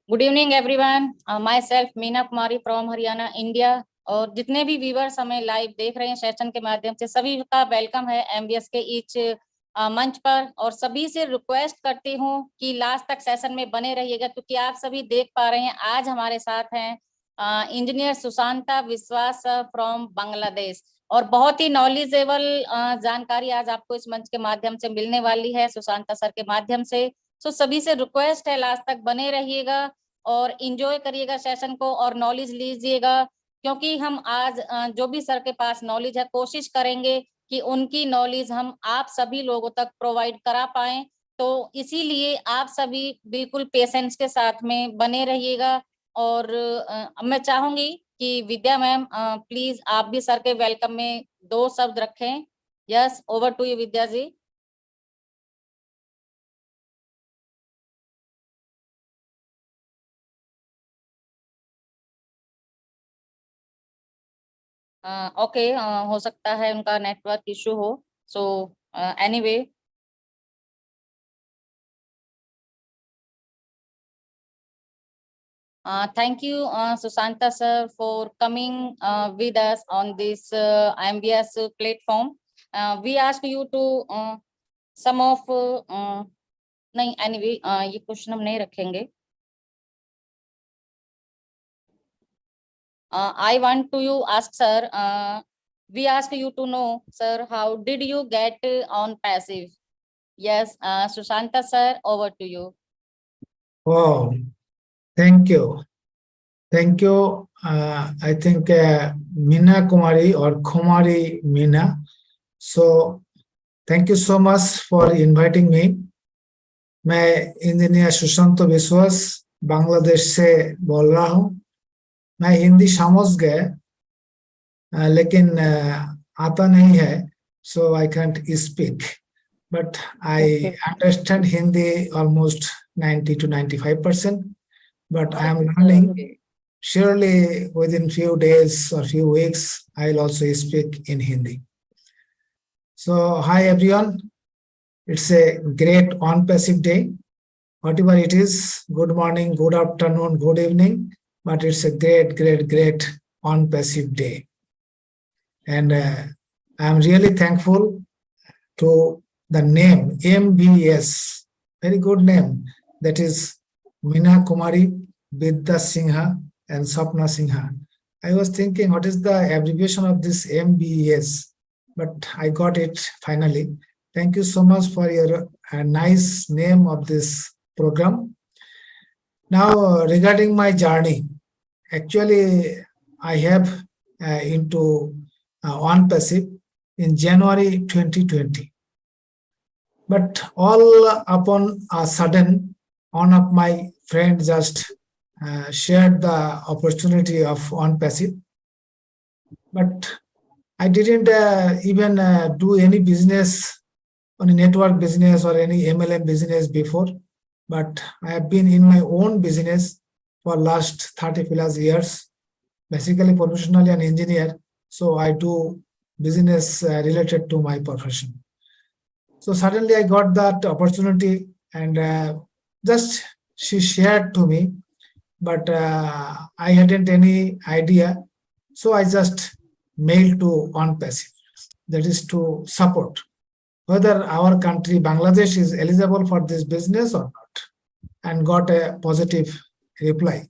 Good evening everyone, my self Meena Kumari from Haryana India. और जितने भी व्यूवर्स हमें लाइव देख रहे हैं सेशन के माध्यम से, सभी का वेलकम है एमबीएस के इस मंच पर। और सभी से रिक्वेस्ट करती हूँ कि लास्ट तक सेशन में बने रहिएगा, क्योंकि आप सभी देख पा रहे हैं आज हमारे साथ हैं इंजीनियर सुशांता विश्वास फ्रॉम बांग्लादेश। और बहुत ही नॉलेजेबल जानकारी आज आपको इस मंच के माध्यम से मिलने वाली है सुशांता सर के माध्यम से। तो सभी से रिक्वेस्ट है लास्ट तक बने रहिएगा और इंजॉय करिएगा सेशन को और नॉलेज लीजिएगा, क्योंकि हम आज जो भी सर के पास नॉलेज है कोशिश करेंगे कि उनकी नॉलेज हम आप सभी लोगों तक प्रोवाइड करा पाए। तो इसीलिए आप सभी बिल्कुल पेशेंस के साथ में बने रहिएगा। और मैं चाहूंगी कि विद्या मैम प्लीज आप भी सर के वेलकम में 2 शब्द रखें। Yes, over to you Vidya ji. Okay, हो सकता है उनका नेटवर्क इशू हो। So anyway, thank you Sushanta sir for coming with us on this MBS platform. We ask you to some of नहीं, anyway ये क्वेश्चन हम नहीं रखेंगे। I want to you ask sir, we ask you to know sir, how did you get on passive? Yes, Sushanta sir, over to you. Oh, thank you. Thank you. I think Meena Kumari or Kumari Meena. So thank you so much for inviting me. मैं engineer Sushant विश्वास बांग्लादेश से बोल रहा हूँ। मैं हिंदी समझ गया लेकिन आता नहीं है, so I can't speak. But I understand Hindi almost 90 to 95%. But I am learning. Surely within few days or few weeks, I'll also speak in Hindi. So hi everyone. It's a great on-passive day. Whatever it is, good morning, good afternoon, good evening, but it's a great on-passive day. And I'm really thankful to the name MBS, very good name. That is Meena Kumari, Vidya Singha and Sapna Singha. I was thinking what is the abbreviation of this MBS, but I got it finally. Thank you so much for your nice name of this program. Now regarding my journey, actually I have into ONPASIVE in January 2020. But all upon a sudden, one of my friends just shared the opportunity of ONPASIVE. But I didn't even do any business, any network business or any MLM business before. But I have been in my own business for last 30 plus years. Basically, professionally an engineer, so I do business related to my profession. So suddenly I got that opportunity and just she shared to me, but I hadn't any idea. So I just mailed to ONPASIVE, that is to support whether our country, Bangladesh, is eligible for this business or not, and got a positive reply.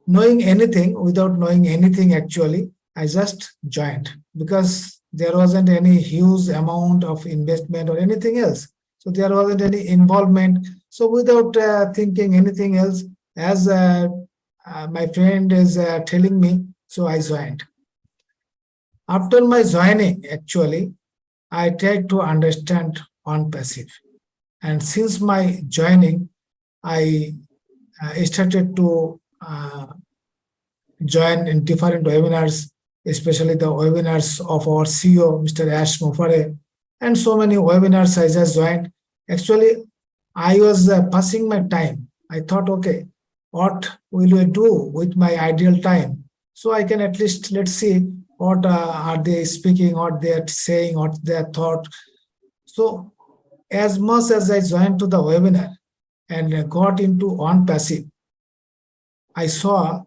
Knowing anything, without knowing anything actually, I just joined because there wasn't any huge amount of investment or anything else. So there wasn't any involvement. So without thinking anything else, as my friend is telling me, so I joined. After my joining, actually, I tried to understand ONPASIVE. And since my joining, I started to join in different webinars, especially the webinars of our CEO, Mr. Ash Mofare, and so many webinars I just joined. Actually, I was passing my time. I thought, okay, what will I do with my ideal time? So I can at least, let's see, what are they speaking, what they are saying, what their thought. So as much as I joined to the webinar and got into ONPASIVE, I saw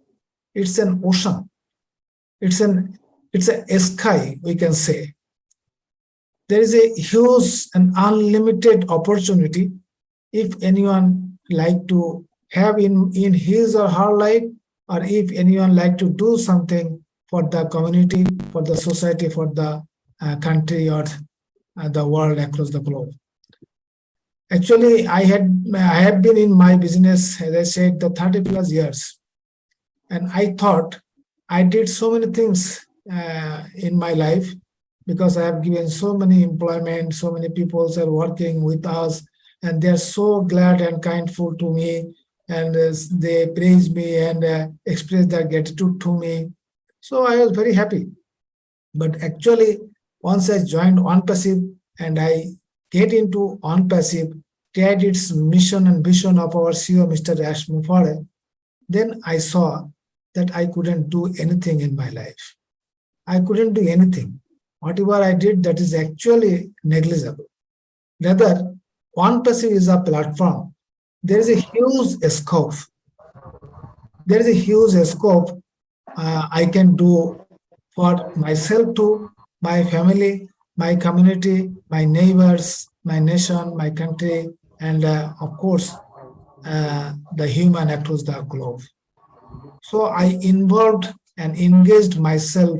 it's an ocean. It's a sky, we can say. There is a huge and unlimited opportunity if anyone like to have in his or her life, or if anyone like to do something for the community, for the society, for the country, or the world across the globe. Actually, I have been in my business, as I said, the 30 plus years, and I thought I did so many things in my life, because I have given so many employment, so many people are working with us, and they are so glad and kindful to me, and they praise me and express their gratitude to me. So I was very happy. But actually, once I joined ONPASIVE and I get into ONPASIVE, tried its mission and vision of our CEO, Mr. Ash Mufare, then I saw that I couldn't do anything in my life. I couldn't do anything. Whatever I did, that is actually negligible. Rather, ONPASIVE is a platform. There is a huge scope. There is a huge scope I can do for myself too, my family, my community, my neighbors, my nation, my country, and of course, the human across the globe. So I involved and engaged myself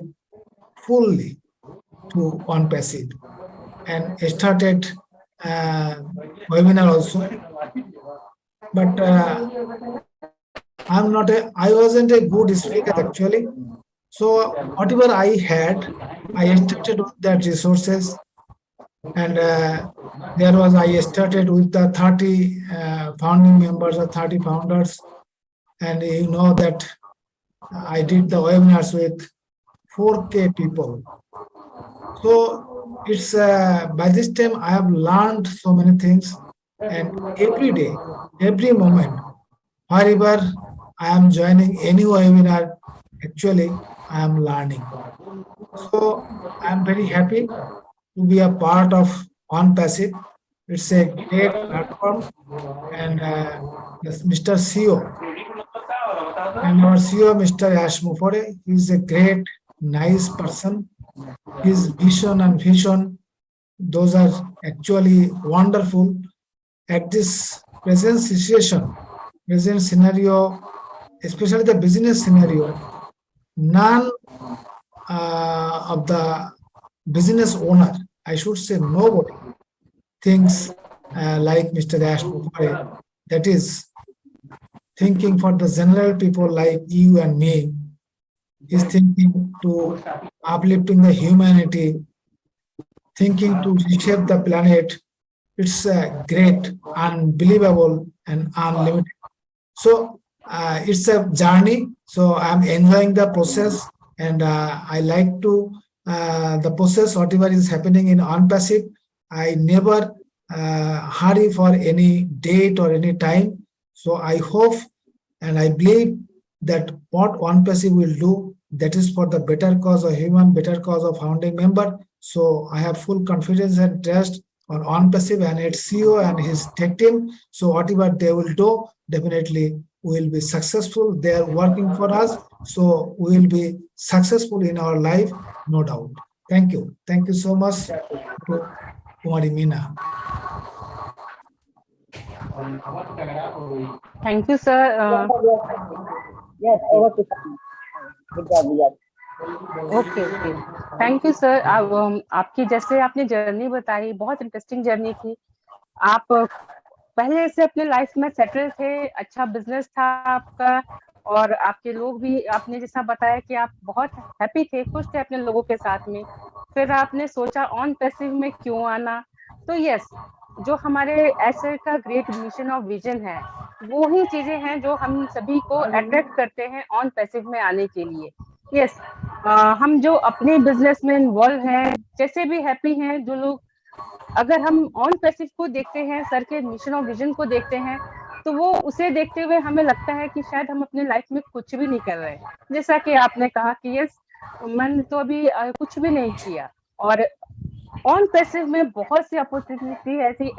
fully to ONPASIVE and started webinar also. But I wasn't a good speaker actually. So whatever I had, I started with that resources, and I started with the 30 founding members or 30 founders, and you know that I did the webinars with 4K people. So it's by this time I have learned so many things, and every day, every moment, wherever I am joining any webinar, actually I am learning. So I am very happy to be a part of ONPASIVE. It's a great platform, and yes, Mr. CEO and our CEO, Mr. Ash Mufore, is a great, nice person. His vision and vision, those are actually wonderful. At this present situation, present scenario, especially the business scenario, none of the business owner, I should say nobody, thinks like Mr. Ash Mufare, that is thinking for the general people like you and me, is thinking to uplifting the humanity, thinking to reshape the planet. It's great, unbelievable, and unlimited. So it's a journey. So I'm enjoying the process, and I like to the process, whatever is happening in ONPASIVE. I never hurry for any date or any time. So I hope and I believe that what ONPASIVE will do, that is for the better cause of human, better cause of founding member. So I have full confidence and trust on ONPASIVE and its CEO and his tech team. So whatever they will do, definitely we will be successful. They are working for us, so we will be successful in our life, no doubt. Thank you. Thank you so much to Kumari Meena. Thank you, sir. Yes, over to Yes. Okay okay thank you sir. आपकी जैसे आपने journey बताई, बहुत interesting journey थी। आप पहले से अपने लाइफ में सेटल थे, अच्छा बिजनेस था आपका, और आपके लोग भी, आपने जैसा बताया कि आप बहुत हैप्पी थे, खुश थे अपने लोगों के साथ में। फिर आपने सोचा ONPASIVE में क्यों आना। तो यस, जो हमारे ऐसे का ग्रेट मिशन और विजन है, वो ही चीजें हैं जो हम सभी को अट्रैक्ट करते हैं ONPASIVE में आने के लिए। यस, हम जो अपने बिजनेस में इन्वॉल्व हैं, जैसे भी हैप्पी हैं जो लोग, अगर हम ONPASIVE को देखते हैं, सर के मिशन और विजन को देखते हैं, तो वो उसे देखते हुए हमें लगता है कि शायद हम अपने लाइफ में कुछ भी नहीं कर रहे। जैसा कि आपने कहा कि यस, मैंने तो अभी कुछ भी नहीं किया, और ONPASIVE में बहुत सी अपॉर्चुनिटी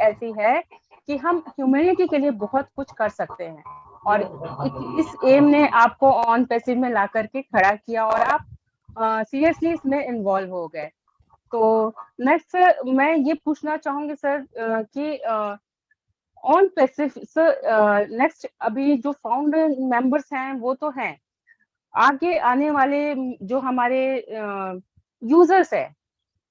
ऐसी है कि हम ह्यूमैनिटी के लिए बहुत कुछ कर सकते हैं। और इस एम ने आपको ऑन पैसिव में ला करके खड़ा किया और आप सीरियसली इसमें इन्वॉल्व हो गए। तो नेक्स्ट सर मैं ये पूछना चाहूंगी सर कि ऑन पैसिव सर नेक्स्ट अभी जो फाउंडर मेंबर्स हैं वो तो हैं, आगे आने वाले जो हमारे यूजर्स है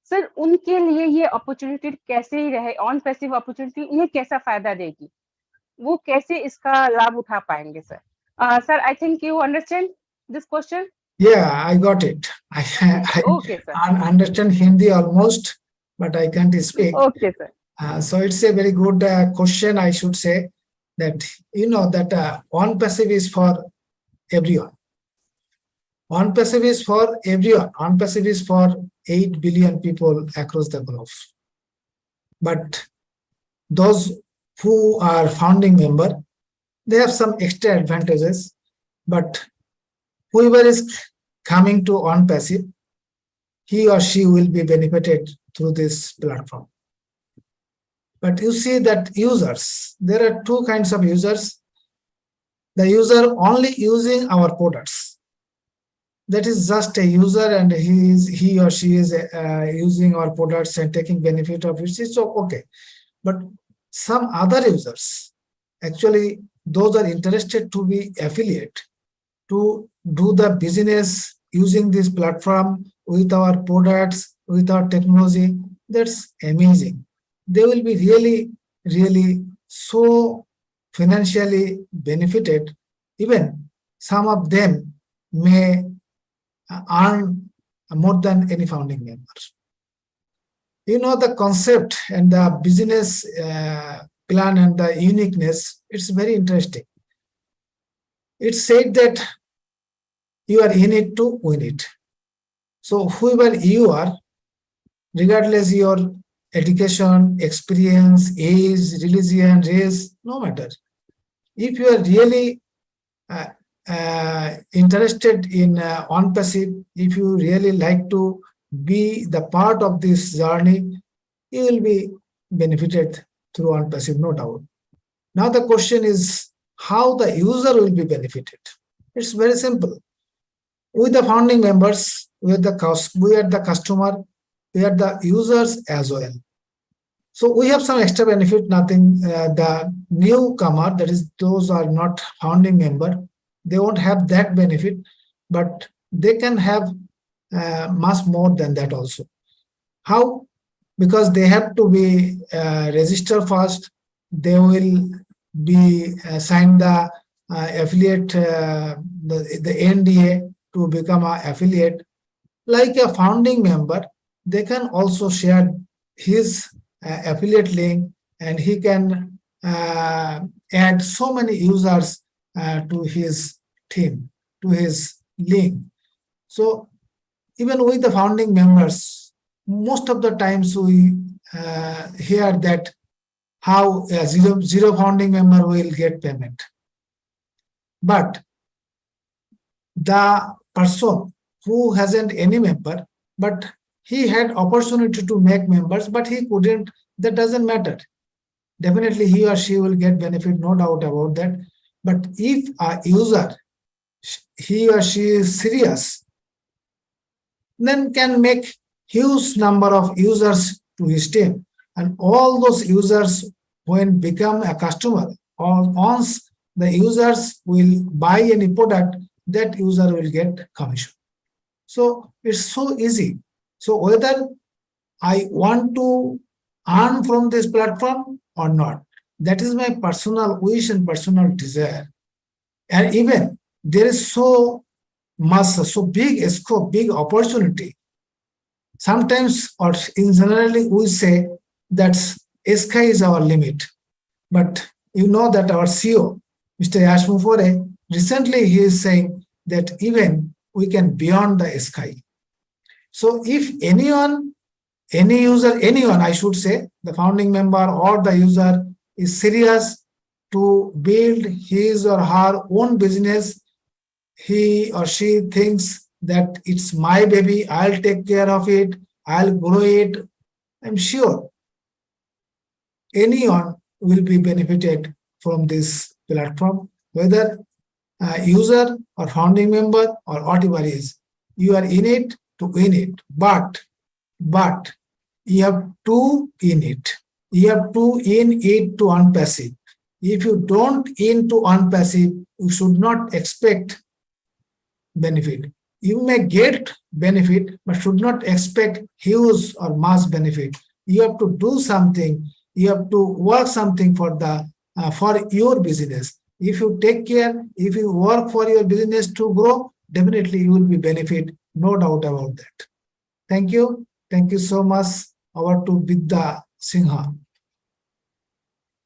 सर, उनके लिए ये अपॉर्चुनिटी कैसे ही रहे, ऑन पैसिव अपॉर्चुनिटी उन्हें कैसा फायदा देगी, वो कैसे इसका लाभ उठा पाएंगे sir? Sir I think you understand this question. Yeah, I got it. I Okay, sir. understand Hindi almost, but I can't speak. Okay, sir. So it's a very good question. I should say that that ONPASIVE is for everyone. ONPASIVE is for everyone. ONPASIVE is for 8 billion people across the globe. But those who are founding member, they have some extra advantages. But whoever is coming to ONPASIVE, he or she will be benefited through this platform. But you see that users, there are two kinds of users. The user only using our products. That is just a user and he or she is using our products and taking benefit of it. It's okay. But some other users, actually, those are interested to be affiliate, to do the business using this platform with our products, with our technology. That's amazing. They will be really, really so financially benefited. Even some of them may earn more than any founding members. The concept and the business plan and the uniqueness, it's very interesting. It's said that you are in it to win it. So whoever you are, regardless your education, experience, age, religion, race, no matter. If you are really interested in ONPASIVE, if you really like to be the part of this journey, you will be benefited through ONPASIVE, no doubt. Now the question is how the user will be benefited. It's very simple. With the founding members, we are the customer, we are the users as well. So we have some extra benefit, nothing. The newcomer, that is those are not founding member, they won't have that benefit, but they can have much more than that also. How? Because they have to be registered first, they will be signed the affiliate, the NDA to become an affiliate. Like a founding member, they can also share his affiliate link and he can add so many users to his team, to his link. So even with the founding members, most of the times we hear that how a zero founding member will get payment. But the person who hasn't any member, but he had opportunity to make members, but he couldn't, that doesn't matter. Definitely he or she will get benefit, no doubt about that. But if a user, he or she is serious, then can make huge number of users to his team. And all those users, when become a customer, or once the users will buy any product, that user will get commission. So it's so easy. So whether I want to earn from this platform or not, that is my personal wish and personal desire. And even there is so much, so big a scope, big opportunity. Sometimes, or in generally, we say that sky is our limit. But you know that our CEO, Mr. Yash Mufore, recently he is saying that even we can beyond the sky. So if anyone, any user, anyone, I should say, the founding member or the user is serious to build his or her own business, he or she thinks that it's my baby, I'll take care of it, I'll grow it, I'm sure anyone will be benefited from this platform whether user or founding member or whatever is. You are in it to win it, but you have to in it. You have to in it to ONPASIVE. If you don't into ONPASIVE, you should not expect benefit. You may get benefit, but should not expect huge or mass benefit. You have to do something. You have to work something for your business. If you take care, if you work for your business to grow, definitely you will be benefit. No doubt about that. Thank you. Thank you so much. Over to Vidya Sinha.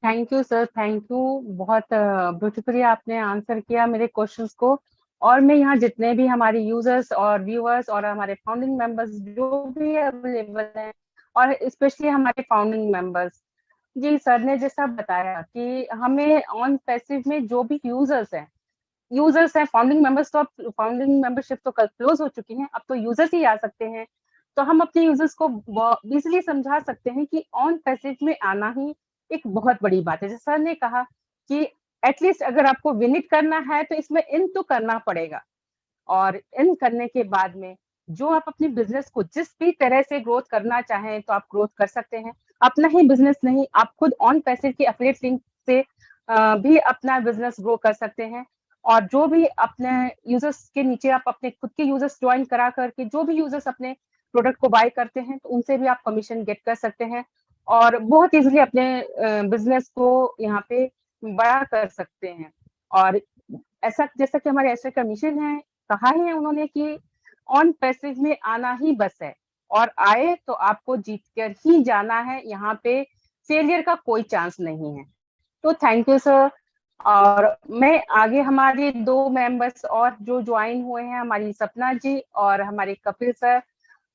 Thank you sir, thank you. बहुत beautifully आपने answer किया मेरे questions को। और मैं यहाँ जितने भी हमारे यूजर्स और व्यूअर्स और हमारे फाउंडिंग मेंबर्स जो भी अवेलेबल हैं, और स्पेशली हमारे फाउंडिंग मेंबर्स, जी सर ने जैसा बताया कि हमें ऑन पैसिव में जो भी यूजर्स हैं, फाउंडिंग मेंबर्स तो अब फाउंडिंग मेंबरशिप तो कल क्लोज हो चुकी हैं, अब तो यूजर्स ही आ सकते हैं। तो हम अपने यूजर्स को इजीली समझा सकते हैं कि ऑन पैसिव में आना ही एक बहुत बड़ी बात है। जैसे सर ने कहा कि एटलीस्ट अगर आपको विनिट करना है तो इसमें इन तो करना पड़ेगा, और इन करने के बाद में जो आप अपने बिजनेस को जिस भी तरह से ग्रोथ करना चाहें तो आप ग्रोथ कर सकते हैं। अपना ही बिजनेस नहीं, आप खुद ऑन पैसिव के एफिलिएट लिंक से भी अपना बिजनेस ग्रो कर सकते हैं। और जो भी अपने यूजर्स के नीचे आप अपने खुद के यूजर्स ज्वाइन करा करके जो भी यूजर्स अपने प्रोडक्ट को बाय करते हैं तो उनसे भी आप कमीशन गेट कर सकते हैं और बहुत इजीली अपने बिजनेस को यहाँ पे बड़ा कर सकते हैं। और ऐसा जैसा कि हमारे ऐसे कमीशन है, कहा है उन्होंने कि ऑन पैसिव में आना ही बस है, और आए तो आपको जीत कर ही जाना है, यहाँ पे फेलियर का कोई चांस नहीं है। तो थैंक यू सर। और मैं आगे हमारे 2 मेंबर्स और जो ज्वाइन हुए हैं, हमारी सपना जी और हमारे कपिल सर,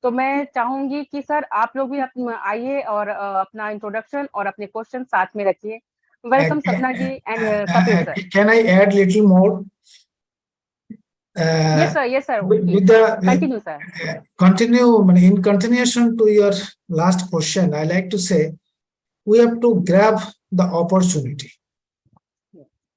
तो मैं चाहूंगी कि सर आप लोग भी आइए और अपना इंट्रोडक्शन और अपने क्वेश्चन साथ में रखिए। Welcome Sapna ji and Kapil sir. Can I add little more? Yes sir. Continue sir. In continuation to your last question, I like to say we have to grab the opportunity.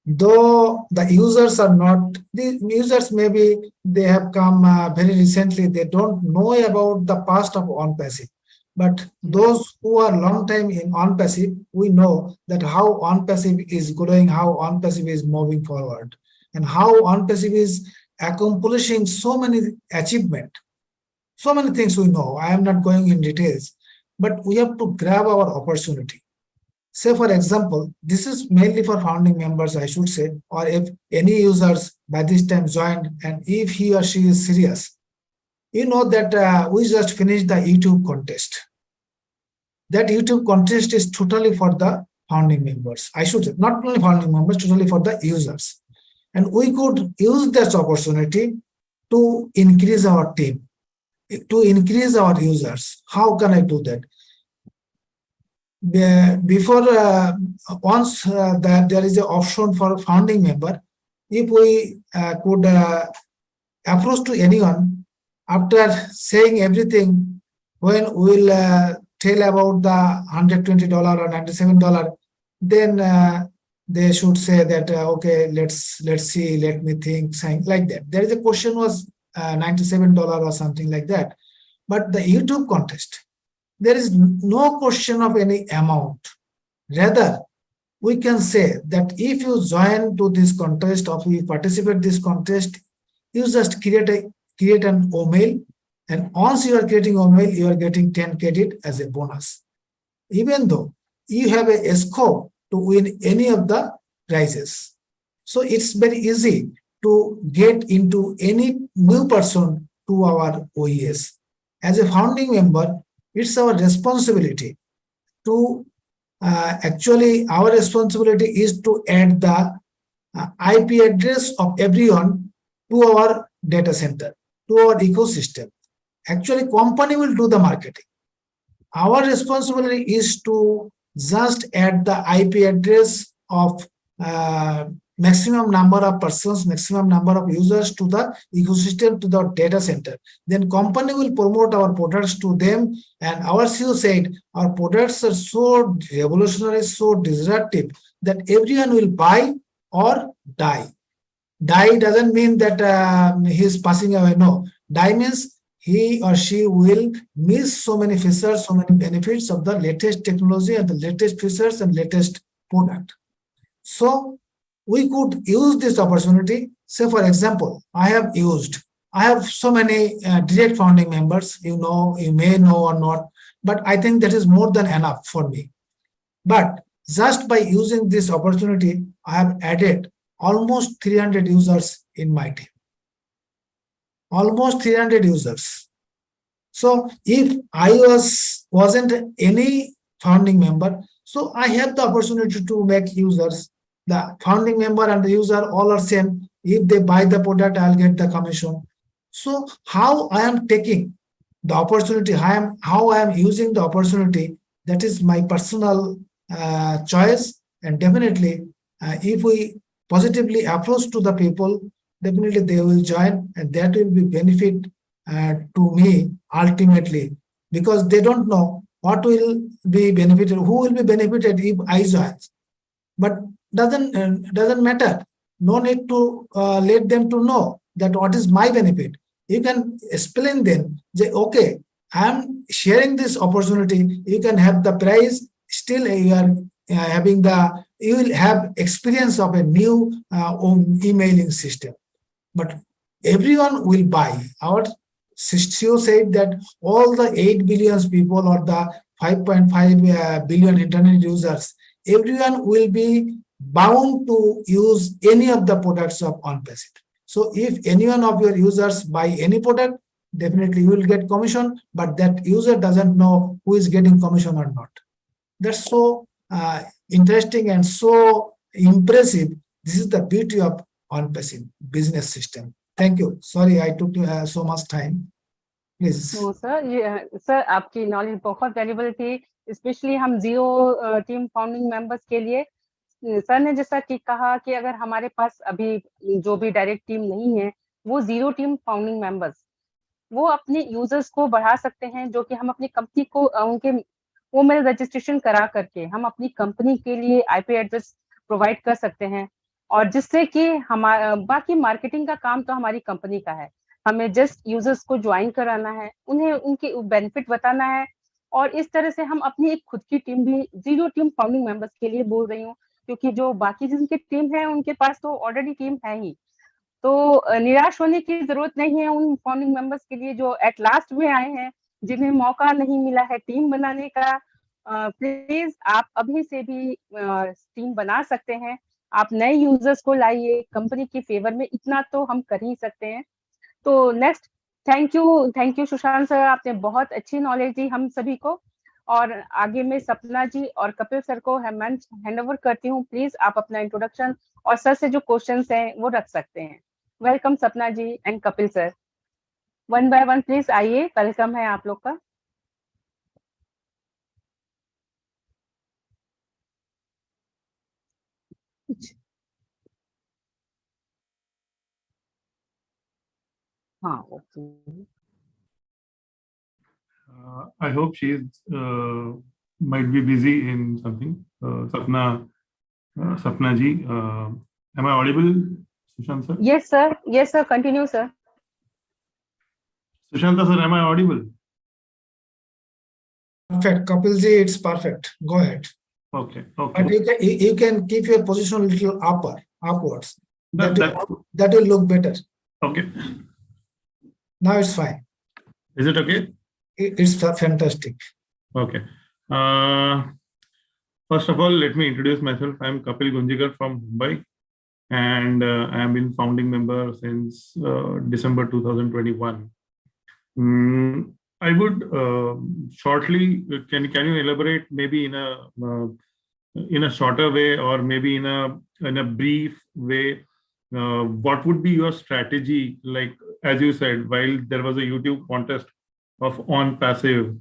Though the users are not, the users maybe they have come very recently, they don't know about the past of ONPASIVE. But those who are long time in ONPASIVE, we know that how ONPASIVE is growing, how ONPASIVE is moving forward, and how ONPASIVE is accomplishing so many achievements. So many things we know. I am not going in details, but we have to grab our opportunity. Say, for example, this is mainly for founding members, I should say, or if any users by this time joined, and if he or she is serious, you know that we just finished the YouTube contest. That YouTube contest is totally for the founding members. I should say, not only founding members, totally for the users. And we could use this opportunity to increase our team, to increase our users. How can I do that? Before once that there is an option for founding member, if we could approach to anyone after saying everything, when we will tell about the $120 or $97, then they should say that okay, let's see, let me think, something like that. There is a question was $97 or something like that. But the YouTube contest, there is no question of any amount. Rather, we can say that if you join to this contest or you participate this contest, you just create an email, and once you are creating email, you are getting 10 credit as a bonus. Even though you have a scope to win any of the prizes. So it's very easy to get into any new person to our OES. As a founding member, it's our responsibility to actually our responsibility is to add the IP address of everyone to our data center, to our ecosystem. Actually, company will do the marketing. Our responsibility is to just add the IP address of maximum number of persons, maximum number of users to the ecosystem, to the data center. Then company will promote our products to them, and our CEO said our products are so revolutionary, so disruptive that everyone will buy or die. Die doesn't mean that he is passing away. No, die means he or she will miss so many features, so many benefits of the latest technology and the latest features and latest product. So we could use this opportunity. Say, for example, I have so many direct founding members, you may know or not, but I think that is more than enough for me. But just by using this opportunity, I have added almost 300 users in my team. Almost 300 users. So if I wasn't any founding member, so I have the opportunity to make users. The founding member and the user all are same. If they buy the product, I'll get the commission. So how I am taking the opportunity, how I am using the opportunity, that is my personal choice. And definitely, if we positively approach to the people, definitely they will join, and that will be benefit to me ultimately, because they don't know what will be benefited, who will be benefited if I join. But doesn't matter. No need to let them to know that what is my benefit. You can explain them, say, okay, I am sharing this opportunity. You can have the price. Still, you are you will have experience of a new emailing system. But everyone will buy. Our CEO said that all the 8 billion people or the 5.5 billion internet users, everyone will be bound to use any of the products of ONPASIVE. So if any one of your users buy any product, definitely you will get commission, but that user doesn't know who is getting commission or not. That's so interesting and so impressive. This is the beauty of ONPASIVE business system. Thank you. Sorry, I took so much time. Please. No, sir. Sir आपकी knowledge बहुत valuable थी, specially हम zero team founding members के लिए. Sir ने जैसा कि कहा कि अगर हमारे पास अभी जो भी डायरेक्ट टीम नहीं है, वो जीरो टीम फाउंडिंग मेंबर्स, वो अपने यूजर्स को बढ़ा सकते हैं, जो कि हम अपनी कंपनी को उनके ईमेल रजिस्ट्रेशन करा करके हम अपनी कंपनी के लिए आईपी एड्रेस प्रोवाइड कर सकते हैं, और जिससे कि हमारा बाकी मार्केटिंग का काम तो हमारी कंपनी का है. हमें जस्ट यूजर्स को ज्वाइन कराना है, उन्हें उनके बेनिफिट बताना है, और इस तरह से हम अपनी एक खुद की टीम भी जीरो टीम फाउंडिंग मेंबर्स के लिए बोल रही हूँ, क्योंकि जो बाकी जिनकी टीम है उनके पास तो ऑलरेडी टीम है ही. तो निराश होने की जरूरत नहीं है उन फाउंडिंग मेंबर्स के लिए जो एट लास्ट में आए हैं, जिन्हें मौका नहीं मिला है टीम बनाने का. प्लीज आप अभी से भी टीम बना सकते हैं. आप नए यूजर्स को लाइए कंपनी के फेवर में, इतना तो हम कर ही सकते हैं. तो next, thank you Sushant sir, आपने बहुत अच्छी नॉलेज दी हम सभी को. और आगे में सपना जी और कपिल सर को हैंड ओवर करती हूँ. प्लीज आप अपना इंट्रोडक्शन और सर से जो क्वेश्चंस हैं वो रख सकते हैं. Welcome Sapna ji and Kapil sir. One by one please आइए, वेलकम है आप लोग का. हाँ, okay. I hope she might be busy in something. Sapna ji, am I audible, Sushant sir? Yes sir, continue sir. Sushanta sir, am I audible? Perfect, Kapil ji, it's perfect. Go ahead. Okay. But you can keep your position a little upwards. That will look better. Okay. Now it's fine. Is it okay? It's fantastic. Okay. First of all, let me introduce myself. I am Kapil Gunjikar from Mumbai, and I have been founding member since December 2021. I would shortly, can you elaborate maybe in a shorter way, or maybe in a brief way, what would be your strategy? Like, as you said, while there was a YouTube contest of ONPASIVE,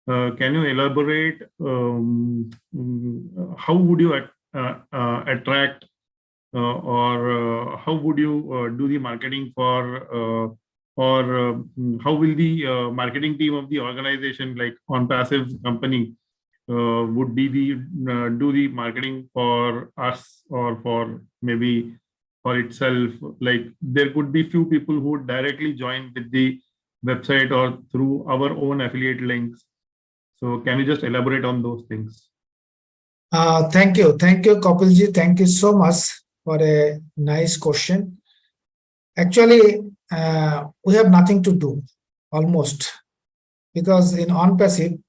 can you elaborate how would you attract or how would you do the marketing for or how will the marketing team of the organization, like ONPASIVE company, would be the do the marketing for us or for maybe for itself. Like there could be few people who would directly join with the website or through our own affiliate links. So can you just elaborate on those things? Thank you, Kapilji. Thank you so much for a nice question. Actually, we have nothing to do almost, because in ONPASIVE,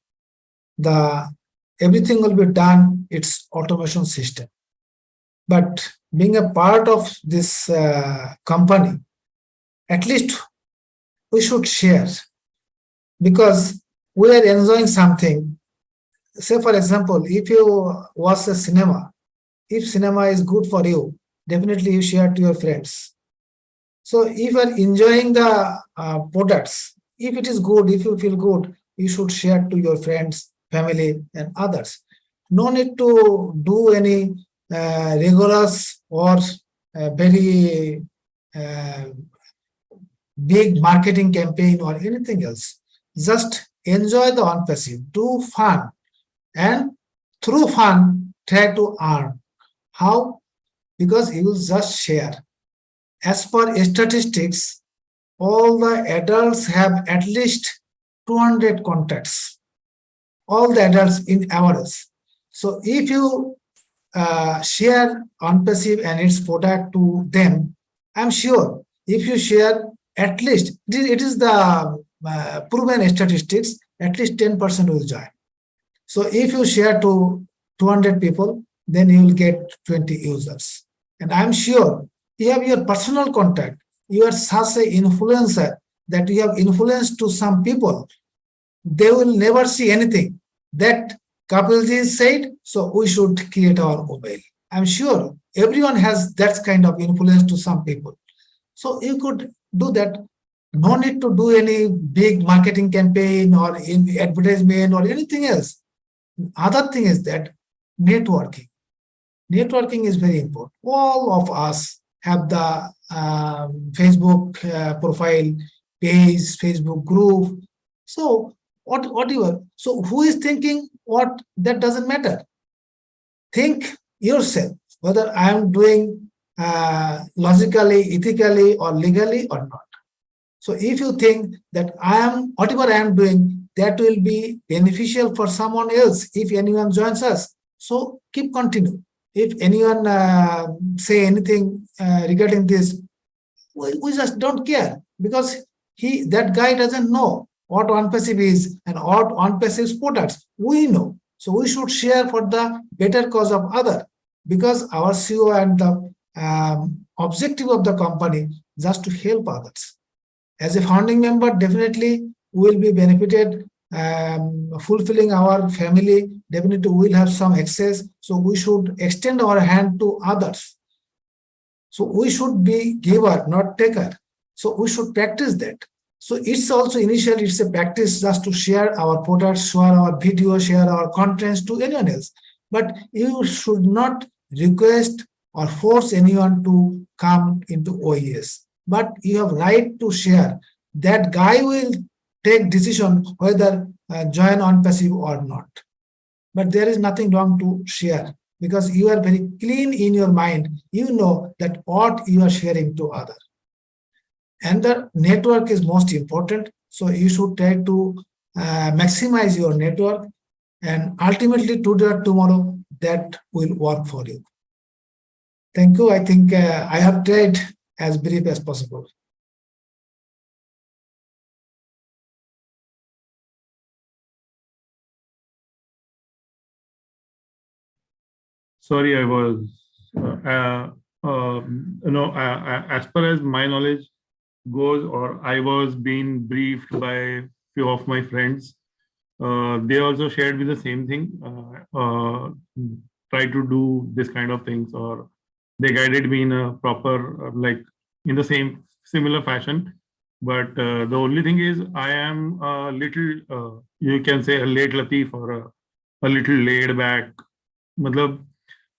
everything will be done. It's automation system. But being a part of this company, at least we should share, because we are enjoying something. Say, for example, if you watch a cinema, if cinema is good for you, definitely you share to your friends. So if you are enjoying the products, if it is good, if you feel good, you should share to your friends, family, and others. No need to do any rigorous or very big marketing campaign or anything else. Just enjoy the ONPASIVE, do fun, and through fun, try to earn. How? Because you will just share. As per statistics, all the adults have at least 200 contacts. All the adults in average. So if you share ONPASIVE and its product to them, I'm sure if you share at least, it is the proven statistics, at least 10% will join. So if you share to 200 people, then you will get 20 users. And I'm sure you have your personal contact. You are such an influencer that you have influence to some people. They will never see anything that Kapilji said, so we should create our mobile. I'm sure everyone has that kind of influence to some people. So you could do that. No need to do any big marketing campaign or advertisement or anything else. Other thing is that networking. Networking is very important. All of us have the Facebook profile page, Facebook group. So whatever. So who is thinking what? That doesn't matter. Think yourself whether I am doing logically, ethically, or legally or not. So if you think that whatever I am doing, that will be beneficial for someone else if anyone joins us, so keep continue. If anyone say anything regarding this, we just don't care, because that guy doesn't know what ONPASIVE is and what ONPASIVE's products. We know. So we should share for the better cause of other, because our CEO and the objective of the company just to help others. As a founding member, definitely we will be benefited, fulfilling our family, definitely we will have some access. So we should extend our hand to others. So we should be giver, not taker. So we should practice that. So it's also initially, it's a practice just to share our products, share our video, share our contents to anyone else. But you should not request or force anyone to come into OES. But you have right to share. That guy will take decision whether join ONPASIVE or not. But there is nothing wrong to share, because you are very clean in your mind. You know that what you are sharing to others. And the network is most important. So you should try to maximize your network, and ultimately today or tomorrow that will work for you. Thank you. I think I have tried as brief as possible. Sorry, I was, as far as my knowledge goes, or I was being briefed by a few of my friends. They also shared with the same thing, try to do this kind of things, or they guided me in a proper, like in the similar fashion. But the only thing is I am a little, you can say a late lateef or a little laid back. मतलब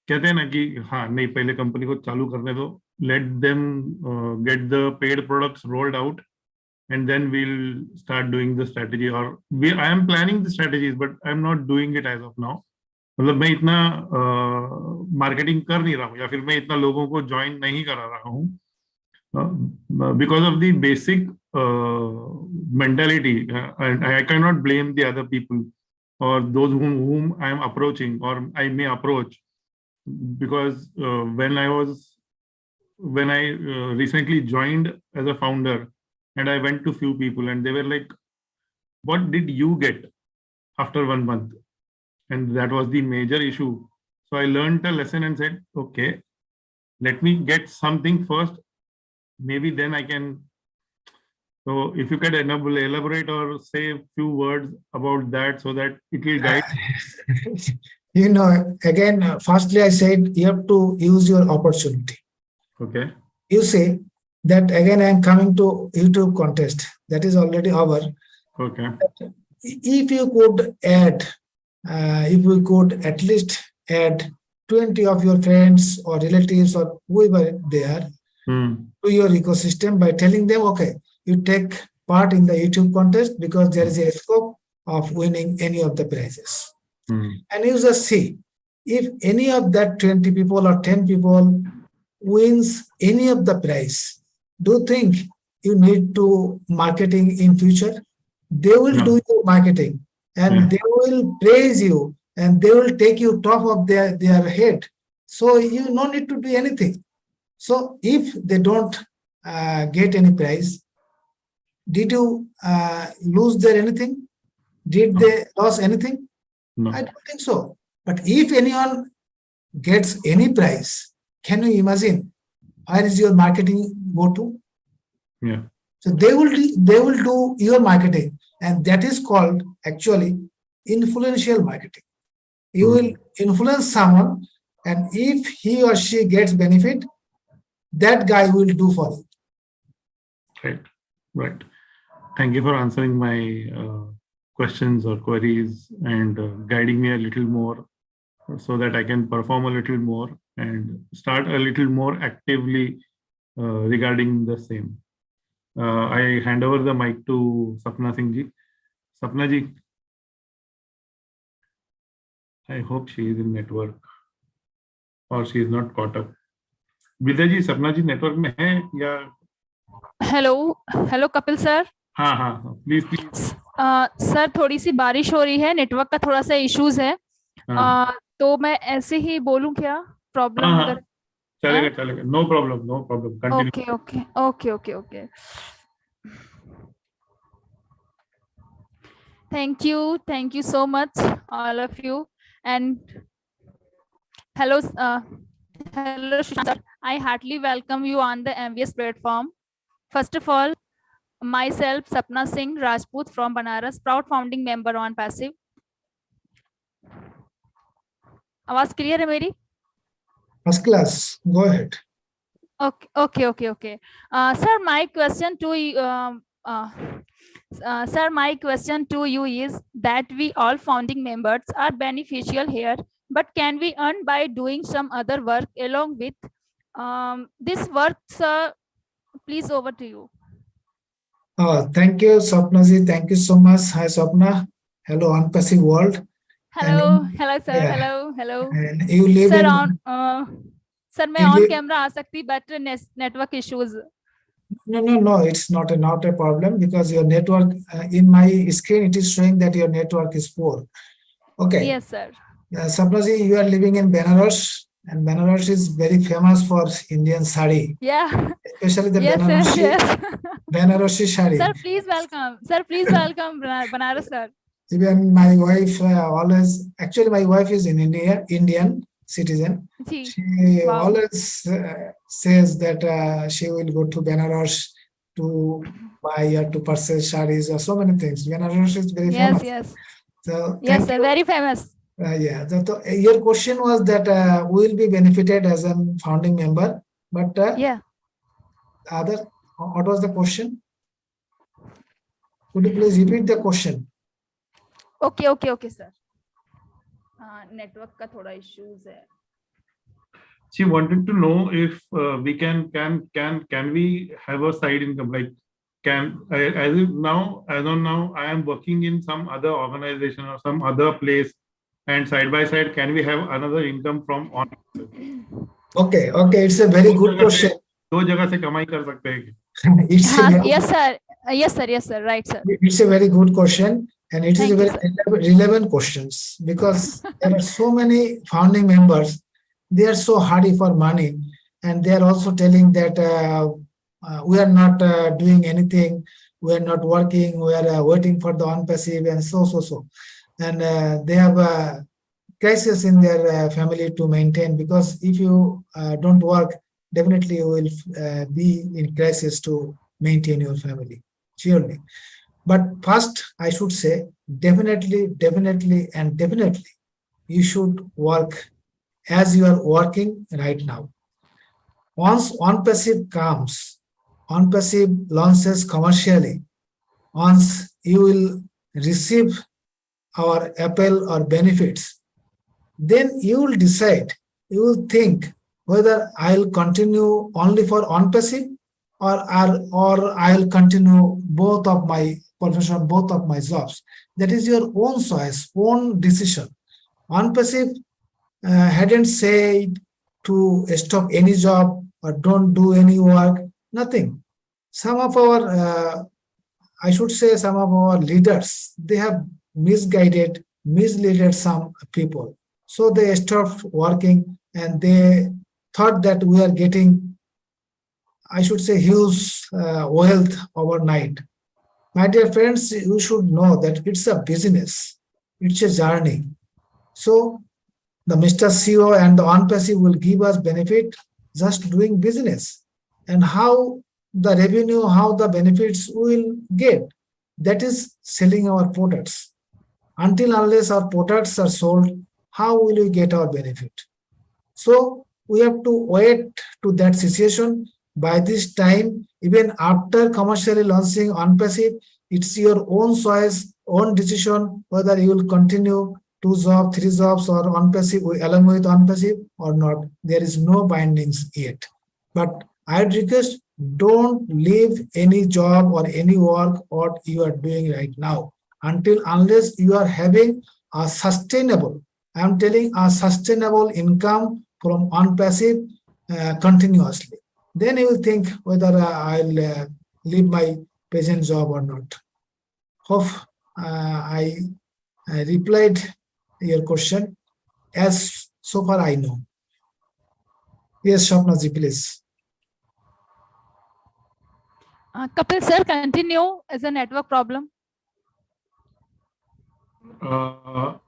कहते हैं ना कि हाँ नहीं पहले company को चालू करने दो, let them get the paid products rolled out, and then we'll start doing the strategy. Or I am planning the strategies, but I'm not doing it as of now. मतलब मैं इतना मार्केटिंग कर नहीं रहा हूँ, या फिर मैं इतना लोगों को ज्वाइन नहीं करा रहा हूँ, because of the basic mentality. I cannot blame the other people or those whom I am approaching or I may approach, because when I recently joined as a founder, and I went to few people and they were like, what did you get after 1 month? And that was the major issue. So I learned a lesson and said, okay, let me get something first. Maybe then I can. So if you could elaborate or say a few words about that so that it will guide. You know, again, firstly, I said you have to use your opportunity. Okay. You say that again, I am coming to YouTube contest. That is already over. Okay. If you could add, if we could at least add 20 of your friends or relatives or whoever they are to your ecosystem by telling them, okay, you take part in the YouTube contest because there is a scope of winning any of the prizes. And you just see, if any of that 20 people or 10 people wins any of the prize, do you think you need to marketing in future? They will do your marketing and they will praise you and they will take you top of their head. So you no need to do anything. So if they don't get any prize, did you lose there anything? Did they lose anything? No. I don't think so. But if anyone gets any prize, can you imagine where is your marketing go to? Yeah. So they will do your marketing, and that is called actually influential marketing. You will influence someone, and if he or she gets benefit, that guy will do for you. Right. Right. Thank you for answering my questions or queries and guiding me a little more so that I can perform a little more and start a little more actively regarding the same. I hand over the mic to Sapna Singh ji. Sapna ji, I hope she is in network or she is not caught up. विद्या जी, सपना G network में है या? Hello Kapil sir. हाँ, please. Sir थोड़ी सी बारिश हो रही है, नेटवर्क का थोड़ा सा इश्यूज है. तो मैं ऐसे ही बोलूं क्या? प्रॉब्लम चलेगा. No problem. Continue. Okay. Thank you so much, all of you. And hello, Sushanta Sir. I heartily welcome you on the MVS platform. First of all, myself, Sapna Singh Rajput from Banaras, proud founding member on ONPASIVE. आवाज clear है मेरी? First class, go ahead. Okay. Sir, my question to you, my question to you is that we all founding members are beneficial here, but can we earn by doing some other work along with this work, sir? Please, over to you. Thank you, Sapna ji. Thank you so much. Hi, Sapna. Hello, ONPASIVE world. Hello, sir. Yeah. Hello. And you live sir, in... sir, मैं on camera आ सकती, but network issues. No, it's not a problem because your network, in my screen, it is showing that your network is poor. Okay. Yes, sir. Sapna ji, you are living in Benares, and Benares is very famous for Indian sari. Yeah. Especially the Banarasi sari. Sir, please welcome Banaras, sir. Even my wife my wife is in Indian citizen. She always says that she will go to Benares to buy or to purchase saris or so many things. Benares is very famous. Yes. So yes, sir, very famous. So your question was that we will be benefited as a founding member, but what was the question? Could you please repeat the question? Okay, sir. Network का थोड़ा issues है. She wanted to know if we can we have a side income, like as on now, I am working in some other organization or some other place, and side by side, can we have another income from on? Okay, it's a very good question. दो जगह से कमाई कर सकते हैं. Yes, sir. Right, sir. It's a very good question, and it is a very relevant questions, because there are so many founding members. They are so hardy for money, and they are also telling that we are not doing anything, we are not working, we are waiting for the ONPASIVE, and so. And they have a crisis in their family to maintain, because if you don't work, definitely you will be in crisis to maintain your family, surely. But first, I should say, definitely, you should work as you are working right now. Once ONPASIVE comes, ONPASIVE launches commercially, once you will receive our appeal or benefits, then you will decide, you will think whether I'll continue only for ONPASIVE or I'll continue both of my profession, both of my jobs. That is your own choice, own decision. ONPASIVE hadn't said to stop any job or don't do any work, nothing. Some of our, I should say, some of our leaders, they have misled some people. So they stopped working, and they thought that we are getting, I should say, huge wealth overnight. My dear friends, you should know that it's a business, it's a journey. So the Mr. CEO and the ONPASIVE will give us benefit just doing business. And how the revenue, how the benefits will get, that is selling our products. Until unless our products are sold, how will we get our benefit? So we have to wait to that situation. By this time, even after commercially launching ONPASIVE, it's your own choice, own decision, whether you will continue 2 jobs, 3 jobs, or ONPASIVE along with ONPASIVE or not. There is no bindings yet. But I'd request, don't leave any job or any work what you are doing right now until unless you are having a sustainable, I'm telling, a sustainable income from ONPASIVE continuously. Then you will think whether I'll leave my present job or not. Hope I replied your question as so far I know. Yes, Shapnaji, please. Kapil sir, continue. Is a network problem?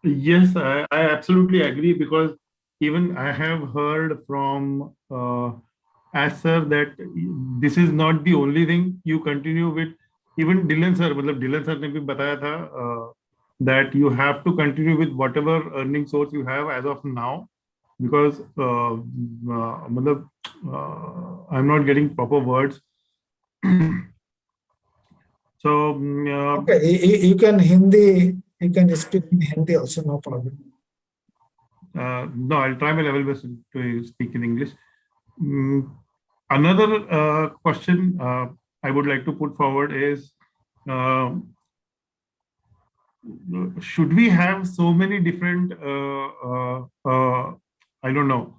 Yes, I absolutely agree, because even I have heard from sir that this is not the only thing. You continue with, even Dylan sir, Dylan sir ne bhi bataya tha that you have to continue with whatever earning source you have as of now, because I'm not getting proper words. So okay, you can Hindi, you can speak in Hindi also, no problem. No, I'll try my level best to speak in English. Another question I would like to put forward is, should we have so many different, I don't know,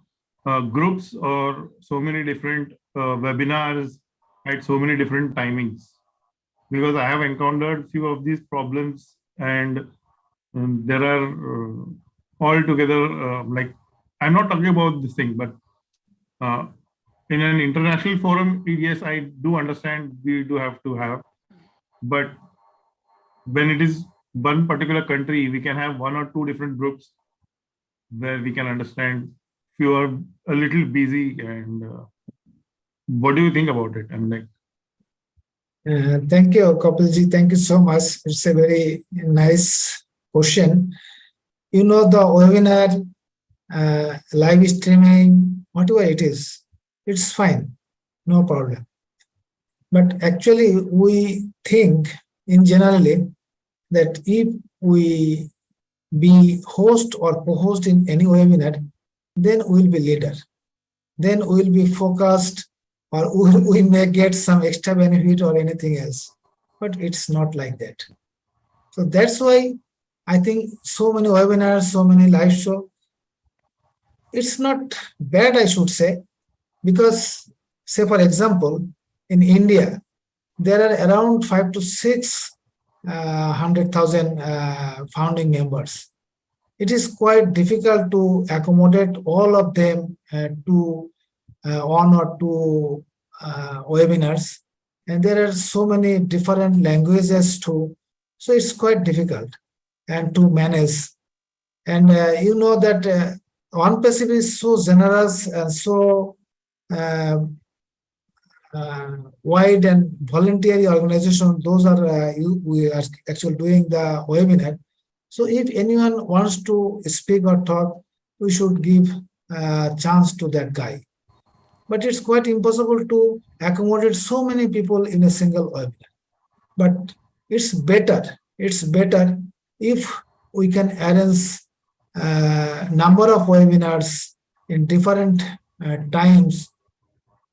groups or so many different webinars at so many different timings? Because I have encountered few of these problems, and there are altogether, like, I'm not talking about this thing, but in an international forum, yes, I do understand we do have to have, but when it is one particular country, we can have 1 or 2 different groups where we can understand if you are a little busy. And what do you think about it? I'm like, thank you, Kapilji. Thank you so much. It's a very nice question. You know, the webinar, live streaming, whatever it is, it's fine, no problem. But actually, we think in generally that if we be host or co-host in any webinar, then we'll be leader. Then we'll be focused or we may get some extra benefit or anything else. But it's not like that. So that's why I think so many webinars, so many live shows, it's not bad, I should say, because, say for example, in India, there are around 5 to 600,000 founding members. It is quite difficult to accommodate all of them to one or two webinars, and there are so many different languages too, so it's quite difficult and to manage. And you know that ONPASIVE is so generous and so wide and voluntary organization. Those are we are actually doing the webinar. So if anyone wants to speak or talk, we should give a chance to that guy. But it's quite impossible to accommodate so many people in a single webinar. But it's better if we can arrange number of webinars in different times.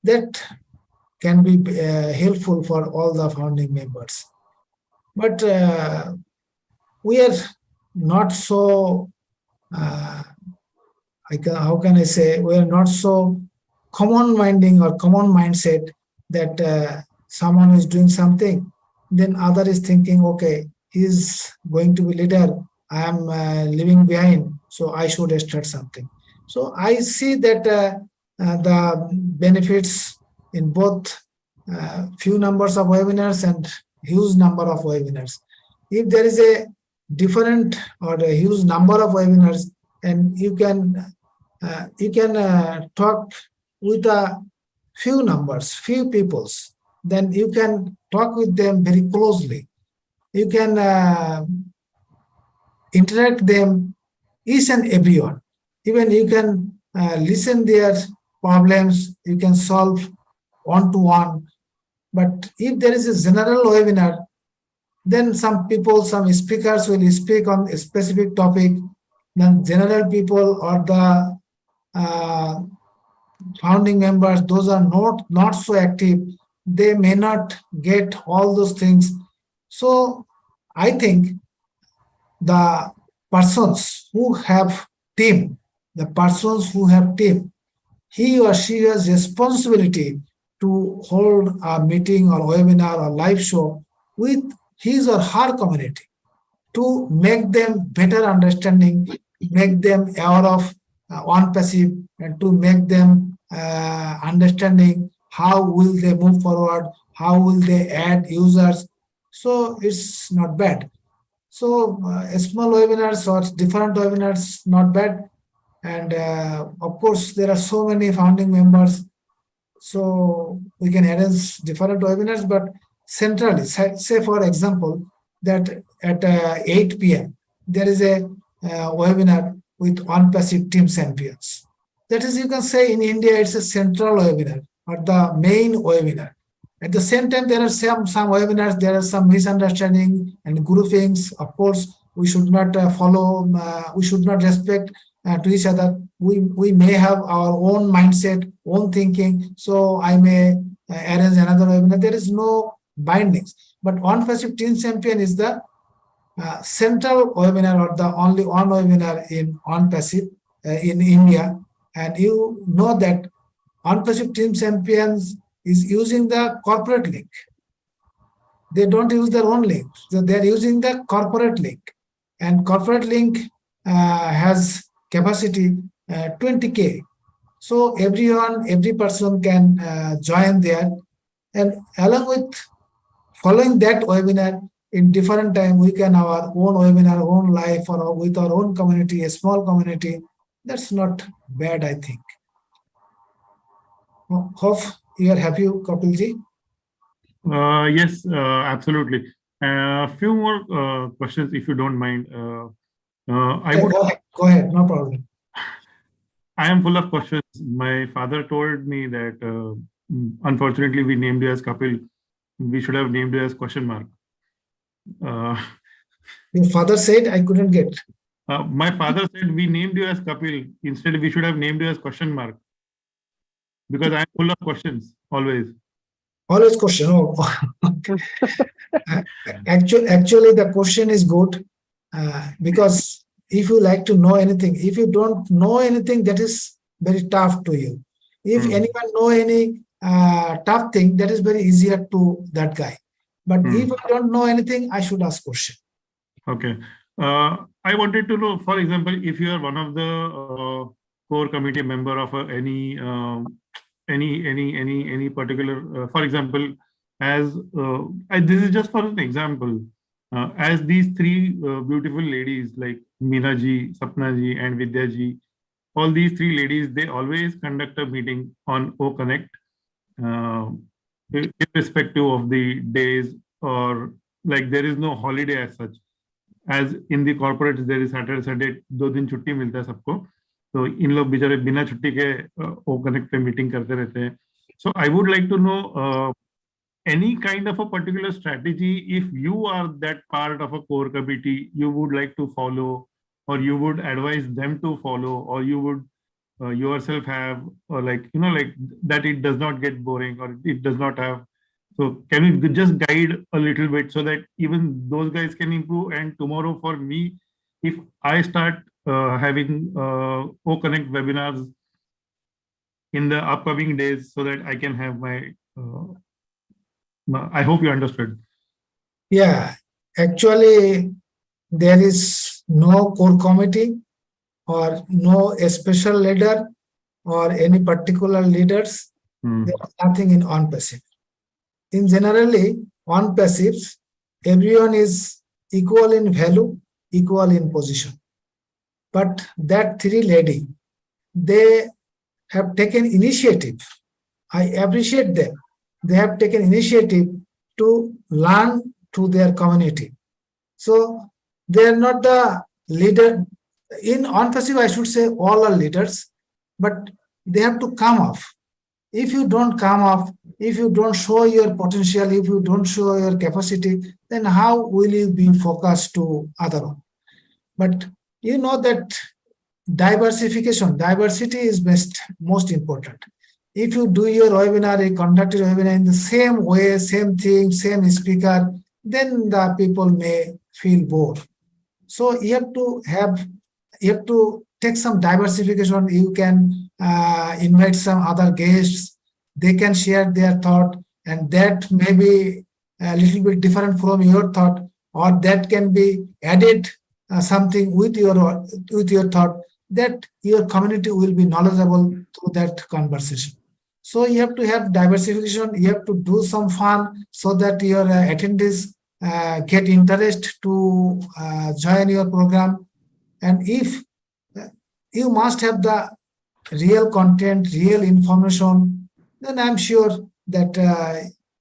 That can be helpful for all the founding members. But we are not so, how can I say, we are not so common minding or common mindset that someone is doing something, then other is thinking, okay, he's going to be leader, I am leaving behind, so I should start something. So I see that the benefits in both few numbers of webinars and huge number of webinars. If there is a different or a huge number of webinars, and you can talk with a few numbers, few peoples, then you can talk with them very closely. You can interact them, each and everyone. Even you can listen their problems, you can solve one-to-one. But if there is a general webinar, then some people, some speakers will speak on a specific topic. Then general people or the founding members, those are not so active, they may not get all those things. So I think the persons who have team, he or she has responsibility to hold a meeting or webinar or live show with his or her community to make them better understanding, make them aware of ONPASIVE, and to make them understanding how will they move forward, how will they add users. So it's not bad. So small webinars or different webinars, not bad. And of course, there are so many founding members, so we can arrange different webinars, but centrally, say for example, that at 8 p.m. there is a webinar with ONPASIVE team champions. That is, you can say in India, it's a central webinar or the main webinar. At the same time, there are some webinars, there are some misunderstanding and groupings. Of course, we should not follow, we should not respect to each other. We may have our own mindset, own thinking. So I may arrange another webinar. There is no bindings. But ONPASIVE Team Champion is the central webinar or the only one webinar in ONPASIVE in India. And you know that ONPASIVE Team Champions is using the corporate link. They don't use their own link. So they're using the corporate link. And corporate link has capacity 20K. So every person can join there. And along with following that webinar in different time, we can our own webinar, own live, or with our own community, a small community. That's not bad, I think. Hope you are happy, Kapilji. Yes, absolutely. A few more questions, if you don't mind. Go ahead, no problem. I am full of questions. My father told me that unfortunately we named you as Kapil. We should have named you as question mark. Your father said, I couldn't get. My father said we named you as Kapil. Instead, we should have named you as question mark. Because I am full of questions. always? Always question. Oh, okay. Actually, the question is good because if you like to know anything, if you don't know anything, that is very tough to you. If anyone know any tough thing, that is very easier to that guy. But if I don't know anything, I should ask question. Okay. I wanted to know, for example, if you are one of the core committee member of any particular, for example, as this is just for an example, as these three beautiful ladies like Meena ji, Sapna ji, and Vidya ji, all these three ladies, they always conduct a meeting on OConnect, irrespective of the days, or like there is no holiday as such. As in the corporates, there is Saturday, Sunday, 2 दिन छुट्टी मिलता है सबको, तो इन लोग बेचारे बिना छुट्टी के OConnect पे मीटिंग करते रहते हैं. So I would like to know any kind of a particular strategy, if you are that part of a core committee, you would like to follow, or you would advise them to follow, or you would yourself have, or like, you know, like that it does not get boring, or it does not have. So can you just guide a little bit so that even those guys can improve? And tomorrow for me, if I start having OConnect webinars in the upcoming days, so that I can have my, I hope you understood. Yeah, actually, there is no core committee or no special leader or any particular leaders. There is nothing in ONPASIVE. In generally, ONPASIVE, everyone is equal in value, equal in position. But that three lady, they have taken initiative. I appreciate them. They have taken initiative to learn to their community. So they are not the leader. In ONPASIVE, I should say all are leaders, but they have to come off. If you don't come off, if you don't show your potential, if you don't show your capacity, then how will you be focused to other one? But you know that diversity is most important. If you do your webinar, you conduct your webinar in the same way, same thing, same speaker, then the people may feel bored. So you have to take some diversification. You can invite some other guests. They can share their thought, and that may be a little bit different from your thought, or that can be added something with your thought, that your community will be knowledgeable through that conversation. So you have to have diversification. You have to do some fun so that your attendees get interest to join your program. And if you must have the real content, real information, then I'm sure that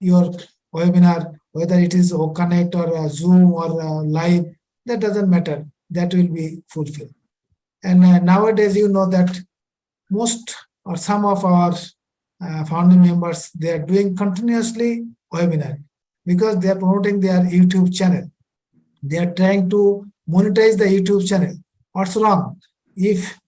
your webinar, whether it is OConnect or Zoom or live, that doesn't matter. That will be fulfilled. And nowadays, you know that most or some of our founding members, they are doing continuously webinar because they are promoting their YouTube channel. They are trying to monetize the YouTube channel. What's wrong? If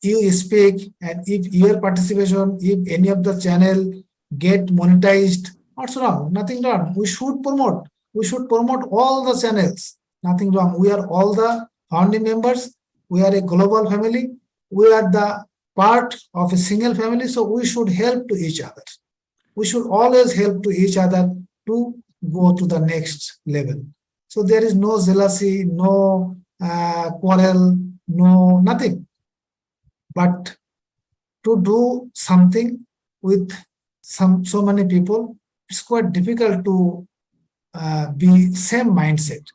you speak and if your participation, if any of the channel get monetized, what's wrong? Nothing wrong. We should promote. We should promote all the channels. Nothing wrong. We are all the founding members. We are a global family. We are the part of a single family. So we should help to each other. We should always help to each other to go to the next level. So there is no jealousy, no quarrel, no nothing. But to do something with so many people, it's quite difficult to be same mindset.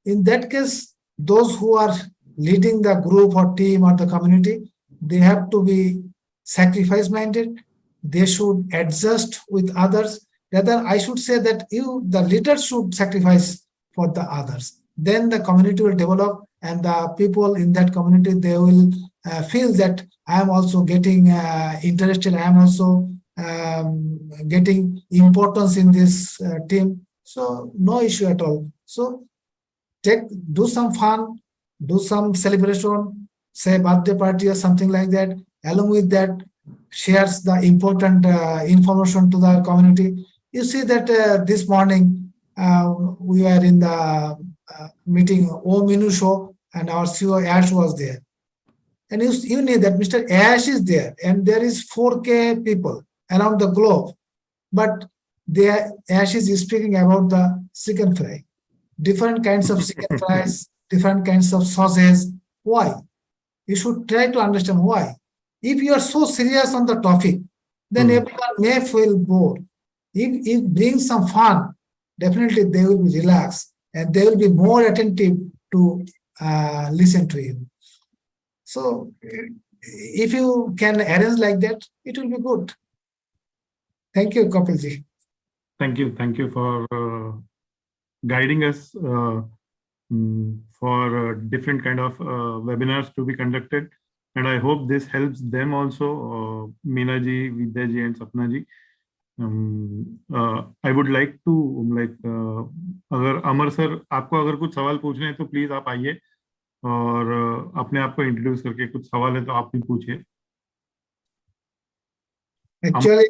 In that case, those who are leading the group or team or the community, they have to be sacrifice minded. They should adjust with others. Rather, I should say that the leaders should sacrifice for the others. Then the community will develop, and the people in that community, they will feel that I am also getting interested. I am also getting importance in this team. So no issue at all. So do some fun, do some celebration, say birthday party or something like that. Along with that, shares the important information to the community. You see that this morning we were in the meeting Minu show, and our CEO Ash was there. And you know that Mr. Ash is there, and there is 4K people around the globe. But Ash is speaking about the chicken fry, different kinds of chicken fries, different kinds of sauces. Why? You should try to understand why. If you are so serious on the topic, then everyone may feel bored. If bring some fun, definitely they will be relaxed and they will be more attentive to listen to you. So if you can arrange like that, it will be good. Thank you, Kapilji. Thank you for guiding us for different kind of webinars to be conducted, and I hope this helps them also, Meena ji, Vidya ji, and Sapna ji. I would like to अगर अमर sir आपको अगर कुछ सवाल पूछने हैं तो please आप आइए और अपने आप को इंट्रोड्यूस करके कुछ सवाल है तो आप भी पूछिए. Actually,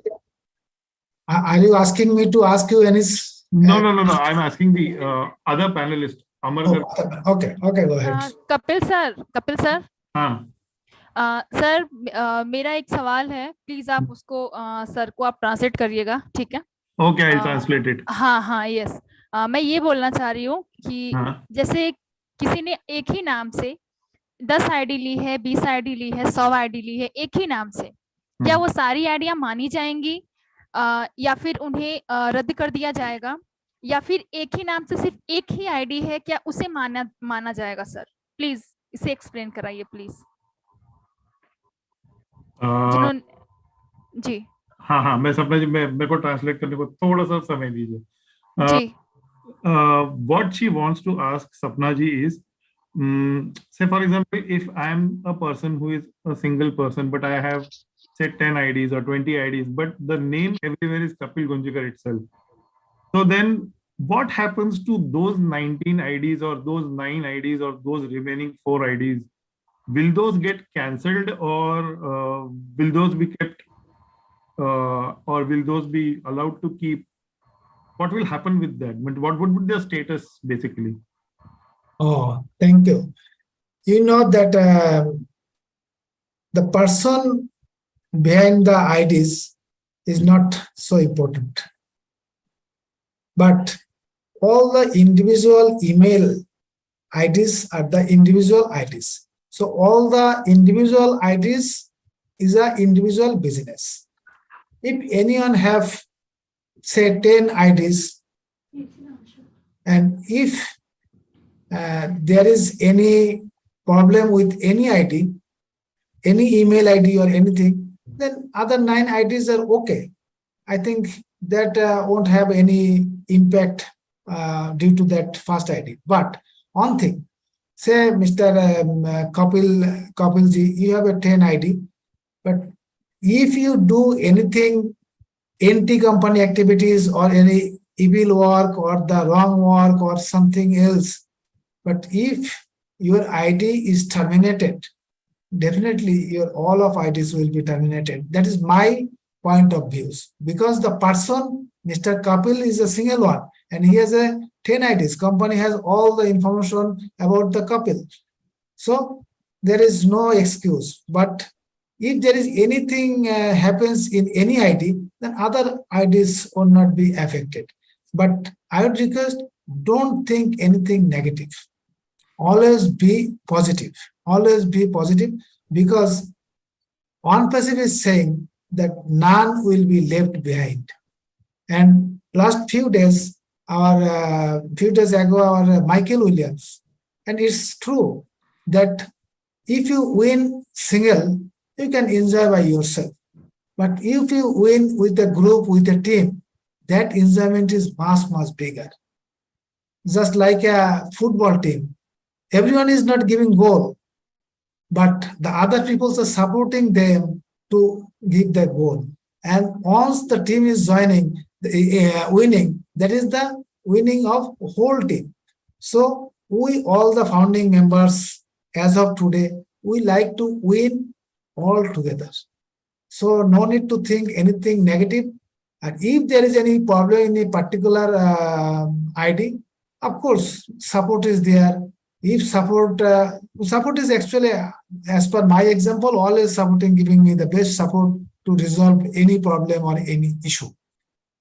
are you asking me to ask you any? No. I'm asking the other panelist. Amar sir. Okay, go ahead. Kapil sir. हाँ. सर मेरा एक सवाल है, प्लीज आप उसको सर को आप ट्रांसलेट करिएगा, ठीक है? Okay, I'll translate it. हाँ, यस. मैं ये बोलना चाह रही हूँ कि जैसे किसी ने एक ही नाम से 10 आईडी ली है, 20 आईडी ली है, 100 आईडी ली है एक ही नाम से, क्या वो सारी आईडियां मानी जाएंगी या फिर उन्हें रद्द कर दिया जाएगा, या फिर एक ही नाम से सिर्फ एक ही आईडी है, क्या उसे माना जाएगा? सर प्लीज इसे एक्सप्लेन कराइए प्लीज. जी हाँ, मैं सपना जी मेरे को ट्रांसलेट करने को थोड़ा सा समय दीजिए. जी. What she wants to ask Sapna ji is, say for example, if I am a person who is a single person, but I have say 10 IDs or 20 IDs, but the name everywhere is Kapil Gunjikar itself. So then what happens to those 19 IDs or those 9 IDs or those remaining 4 IDs? Will those get cancelled or will those be kept or will those be allowed to keep? What will happen with that? What would be the status basically? Oh, thank you. You know that the person behind the IDs is not so important. But all the individual email IDs are the individual IDs. So all the individual IDs is an individual business. If anyone have say 10 IDs, and if there is any problem with any ID, any email ID or anything, then other 9 IDs are okay. I think that won't have any impact due to that first ID. But one thing, say Mr. Kapilji, you have a 10 ID, but if you do anything anti-company activities or any evil work or the wrong work or something else, but if your ID is terminated, definitely all of IDs will be terminated. That is my point of view. Because the person, Mr. Kapil, is a single one and he has a 10 IDs. Company has all the information about the Kapil. So there is no excuse. But if there is anything happens in any ID, then other IDs will not be affected. But I would request, don't think anything negative. Always be positive. Always be positive, because ONPASIVE is saying that none will be left behind. And last few days ago, our Michael Williams, and it's true that if you win single, you can enjoy by yourself. But if you win with a group, with a team, that enjoyment is much bigger. Just like a football team, everyone is not giving goal, but the other people are supporting them to give the goal. And once the team is winning, that is the winning of whole team. So we, all the founding members, as of today, we like to win all together. So no need to think anything negative. And if there is any problem in a particular ID, of course, support is there. If support is actually, as per my example, always supporting, giving me the best support to resolve any problem or any issue.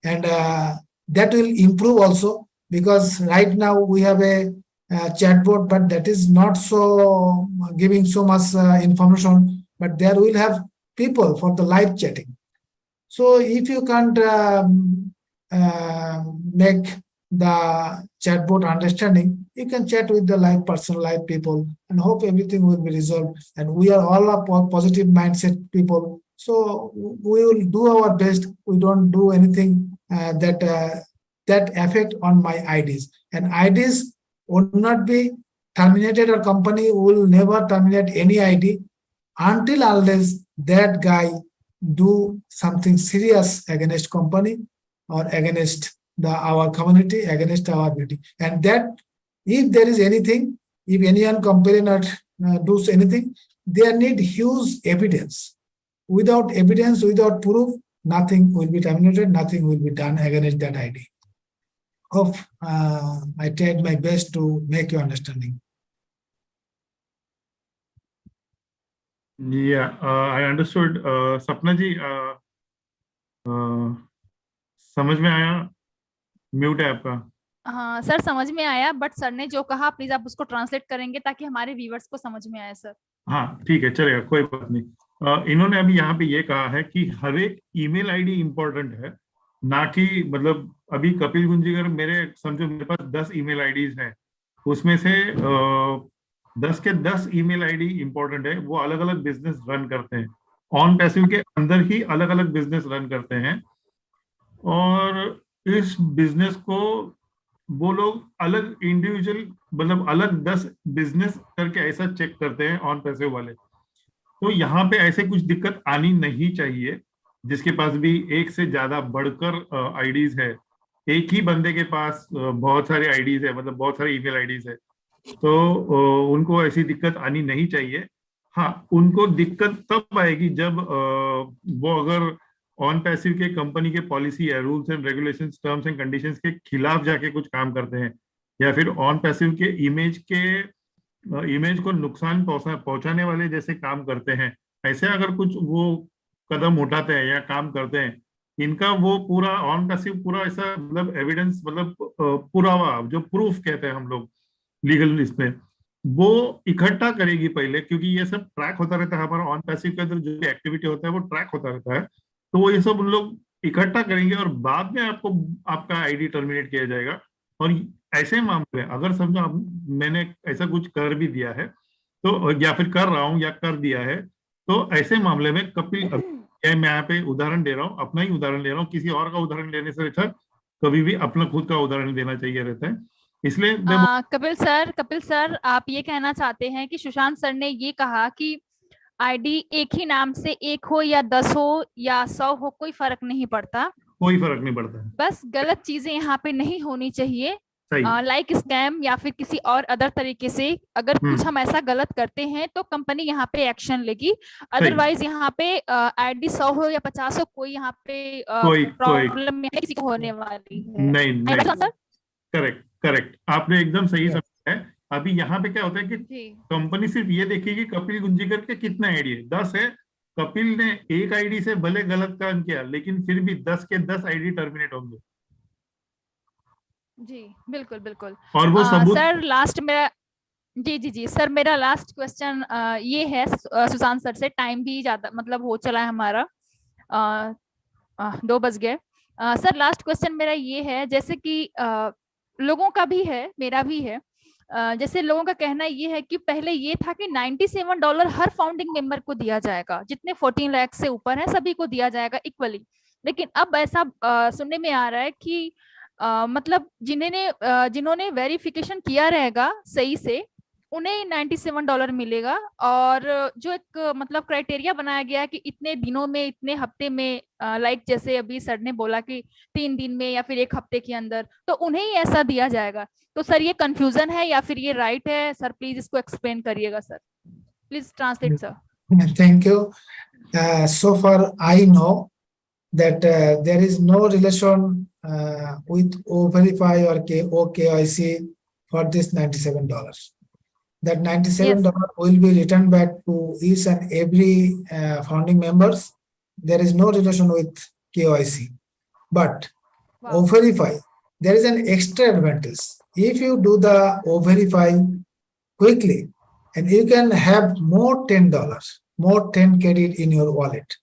And that will improve also, because right now we have a chatbot, but that is not so giving so much information, but there will have people for the live chatting. So if you can't make the chatbot understanding, you can chat with the live person, live people, and hope everything will be resolved. And we are all a positive mindset people, so we will do our best. We don't do anything that affect on my IDs. And IDs will not be terminated, or company will never terminate any ID until unless that guy do something serious against company or against our community, against our beauty. And that if there is anything, if anyone complain or does anything, they need huge evidence. Without evidence, without proof, nothing will be terminated, nothing will be done against that ID. Hope I tried my best to make you understanding. Yeah, I understood. सपना जी, समझ में आया? Mute है आपका। हाँ sir, समझ में आया, बट सर ने जो कहा प्लीज आप उसको ट्रांसलेट करेंगे ताकि हमारे व्यूवर्स को समझ में आए सर। हाँ ठीक है, चलेगा, कोई बात नहीं। इन्होंने अभी यहाँ पे ये कहा है कि हर एक ईमेल आईडी इंपॉर्टेंट है, ना कि मतलब अभी कपिल गुंजीकर, मेरे समझो मेरे पास 10 ईमेल आईडीज हैं, उसमें से 10 के 10 ईमेल आईडी इंपॉर्टेंट है। वो अलग अलग बिजनेस रन करते हैं, ऑन पैसिव के अंदर ही अलग अलग बिजनेस रन करते हैं, और इस बिजनेस को वो लोग अलग इंडिविजुअल, मतलब अलग 10 बिजनेस करके ऐसा चेक करते हैं ऑन पैसिव वाले। तो यहाँ पे ऐसे कुछ दिक्कत आनी नहीं चाहिए। जिसके पास भी एक से ज्यादा बढ़कर आईडीज है, एक ही बंदे के पास बहुत सारे आईडीज है, मतलब बहुत सारे ईमेल आईडीज है, तो उनको ऐसी दिक्कत आनी नहीं चाहिए। हाँ, उनको दिक्कत तब आएगी जब वो अगर ऑन पैसिव के कंपनी के पॉलिसी है, rules and regulations, terms and conditions के खिलाफ जाके कुछ काम करते हैं, या फिर ऑन पैसिव के इमेज को नुकसान पहुंचाने वाले जैसे काम करते हैं। ऐसे अगर कुछ वो कदम उठाते हैं या काम करते हैं, इनका वो पूरा ऑन पैसिव पूरा ऐसा मतलब एविडेंस, मतलब पुरावा, जो प्रूफ कहते हैं हम लोग लीगल इसमें, वो इकट्ठा करेगी पहले, क्योंकि ये सब ट्रैक होता रहता है। हमारा ऑन पैसिव के अंदर जो भी एक्टिविटी होता है वो ट्रैक होता रहता है, तो वो ये सब उन लोग इकट्ठा करेंगे और बाद में आपका आईडी टर्मिनेट किया जाएगा। और ऐसे मामले अगर समझो मैंने ऐसा कुछ कर भी दिया है, तो या फिर कर रहा हूँ या कर दिया है, तो ऐसे मामले में कपिल, मैं यहाँ पे उदाहरण दे रहा हूँ, अपना ही उदाहरण ले रहा हूँ, किसी और का उदाहरण लेने से अच्छा कभी भी अपना खुद का उदाहरण देना चाहिए रहता है। इसलिए कपिल सर आप ये कहना चाहते हैं कि सुशांत सर ने ये कहा कि आईडी एक ही नाम से एक हो या 10 हो या 100 हो, कोई फर्क नहीं पड़ता, कोई फर्क नहीं पड़ता, बस गलत चीजें यहाँ पे नहीं होनी चाहिए, लाइक स्कैम या फिर किसी और अदर तरीके से अगर कुछ हम ऐसा गलत करते हैं तो कंपनी यहाँ पे एक्शन लेगी। अदरवाइज यहाँ पे आईडी 100 हो या 50 हो, कोई यहाँ पे प्रॉब्लम किसी को होने वाली है नहीं। करेक्ट, आपने एकदम सही समझा है। अभी यहाँ पे क्या होता है कि कंपनी सिर्फ ये देखेगी कपिल गुंजीकर के कितना आईडी है, 10 है, कपिल ने एक आईडी से भले गलत काम किया, लेकिन फिर भी 10 के 10 आईडी टर्मिनेट होंगे। जी बिल्कुल। और वो सबूत सर लास्ट मेरा जी सर, मेरा लास्ट क्वेश्चन ये है सुशांत सर से, टाइम भी ज्यादा मतलब हो चला है हमारा, 2 बज गए। सर लास्ट क्वेश्चन मेरा ये है, जैसे कि लोगों का भी है, मेरा भी है, जैसे लोगों का कहना ये है कि पहले ये था कि $97 हर फाउंडिंग मेंबर को दिया जाएगा, जितने 14 लाख से ऊपर है सभी को दिया जाएगा इक्वली, लेकिन अब ऐसा सुनने में आ रहा है कि मतलब जिन्होंने वेरिफिकेशन किया रहेगा सही से उन्हें $97 मिलेगा, और जो एक मतलब क्राइटेरिया बनाया गया है कि इतने दिनों में, इतने हफ्ते में, लाइक जैसे अभी सर ने बोला कि 3 दिन में या फिर 1 हफ्ते के अंदर, तो उन्हें ही ऐसा दिया जाएगा। तो सर ये कंफ्यूजन है या फिर ये राइट है? सर प्लीज इसको एक्सप्लेन करिएगा sir, please translate sir. Thank you. So far, I know that there is no relation with O-Verify or OKYC for this $97. That $97 will be returned back to each and every founding members. There is no relation with KYC. But O-Verify, there is an extra advantage. If you do the O-Verify quickly, and you can have more $10, more 10 credit in your wallet.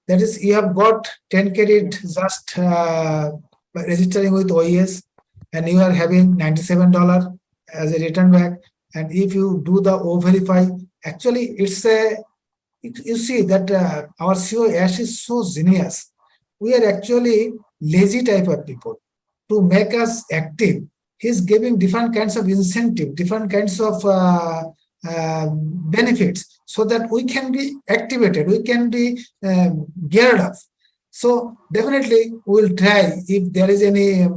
That is, you have got 10 credit just by registering with OES, and you are having $97 as a return back. And if you do the O-Verify, actually it's a, you see that our CEO Ash is so genius. We are actually lazy type of people. To make us active, he's giving different kinds of incentive, different kinds of benefits, so that we can be activated, we can be geared up. So definitely we will try, if there is any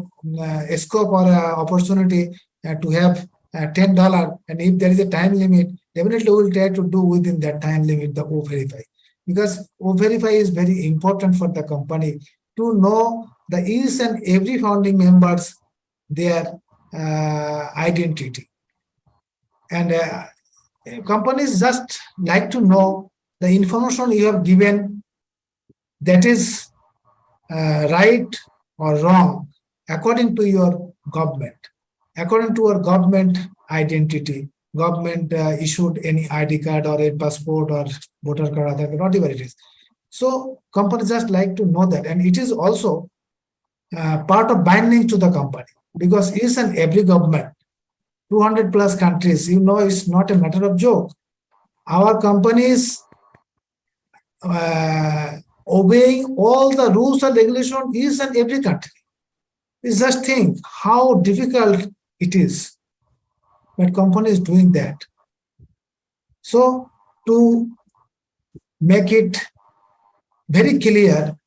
scope or opportunity to have $10, and if there is a time limit, definitely we will try to do within that time limit the O-Verify, because O-Verify is very important for the company to know the each and every founding members, their identity. And companies just like to know the information you have given, that is right or wrong according to your government, according to our government identity. Government issued any ID card or a passport or voter card, whatever it is. So companies just like to know that, and it is also part of binding to the company, because each and every government, 200 plus countries, you know, it's not a matter of joke. Our companies obeying all the rules and regulations each and every country. You just think how difficult it is, but companies doing that. So to make it very clear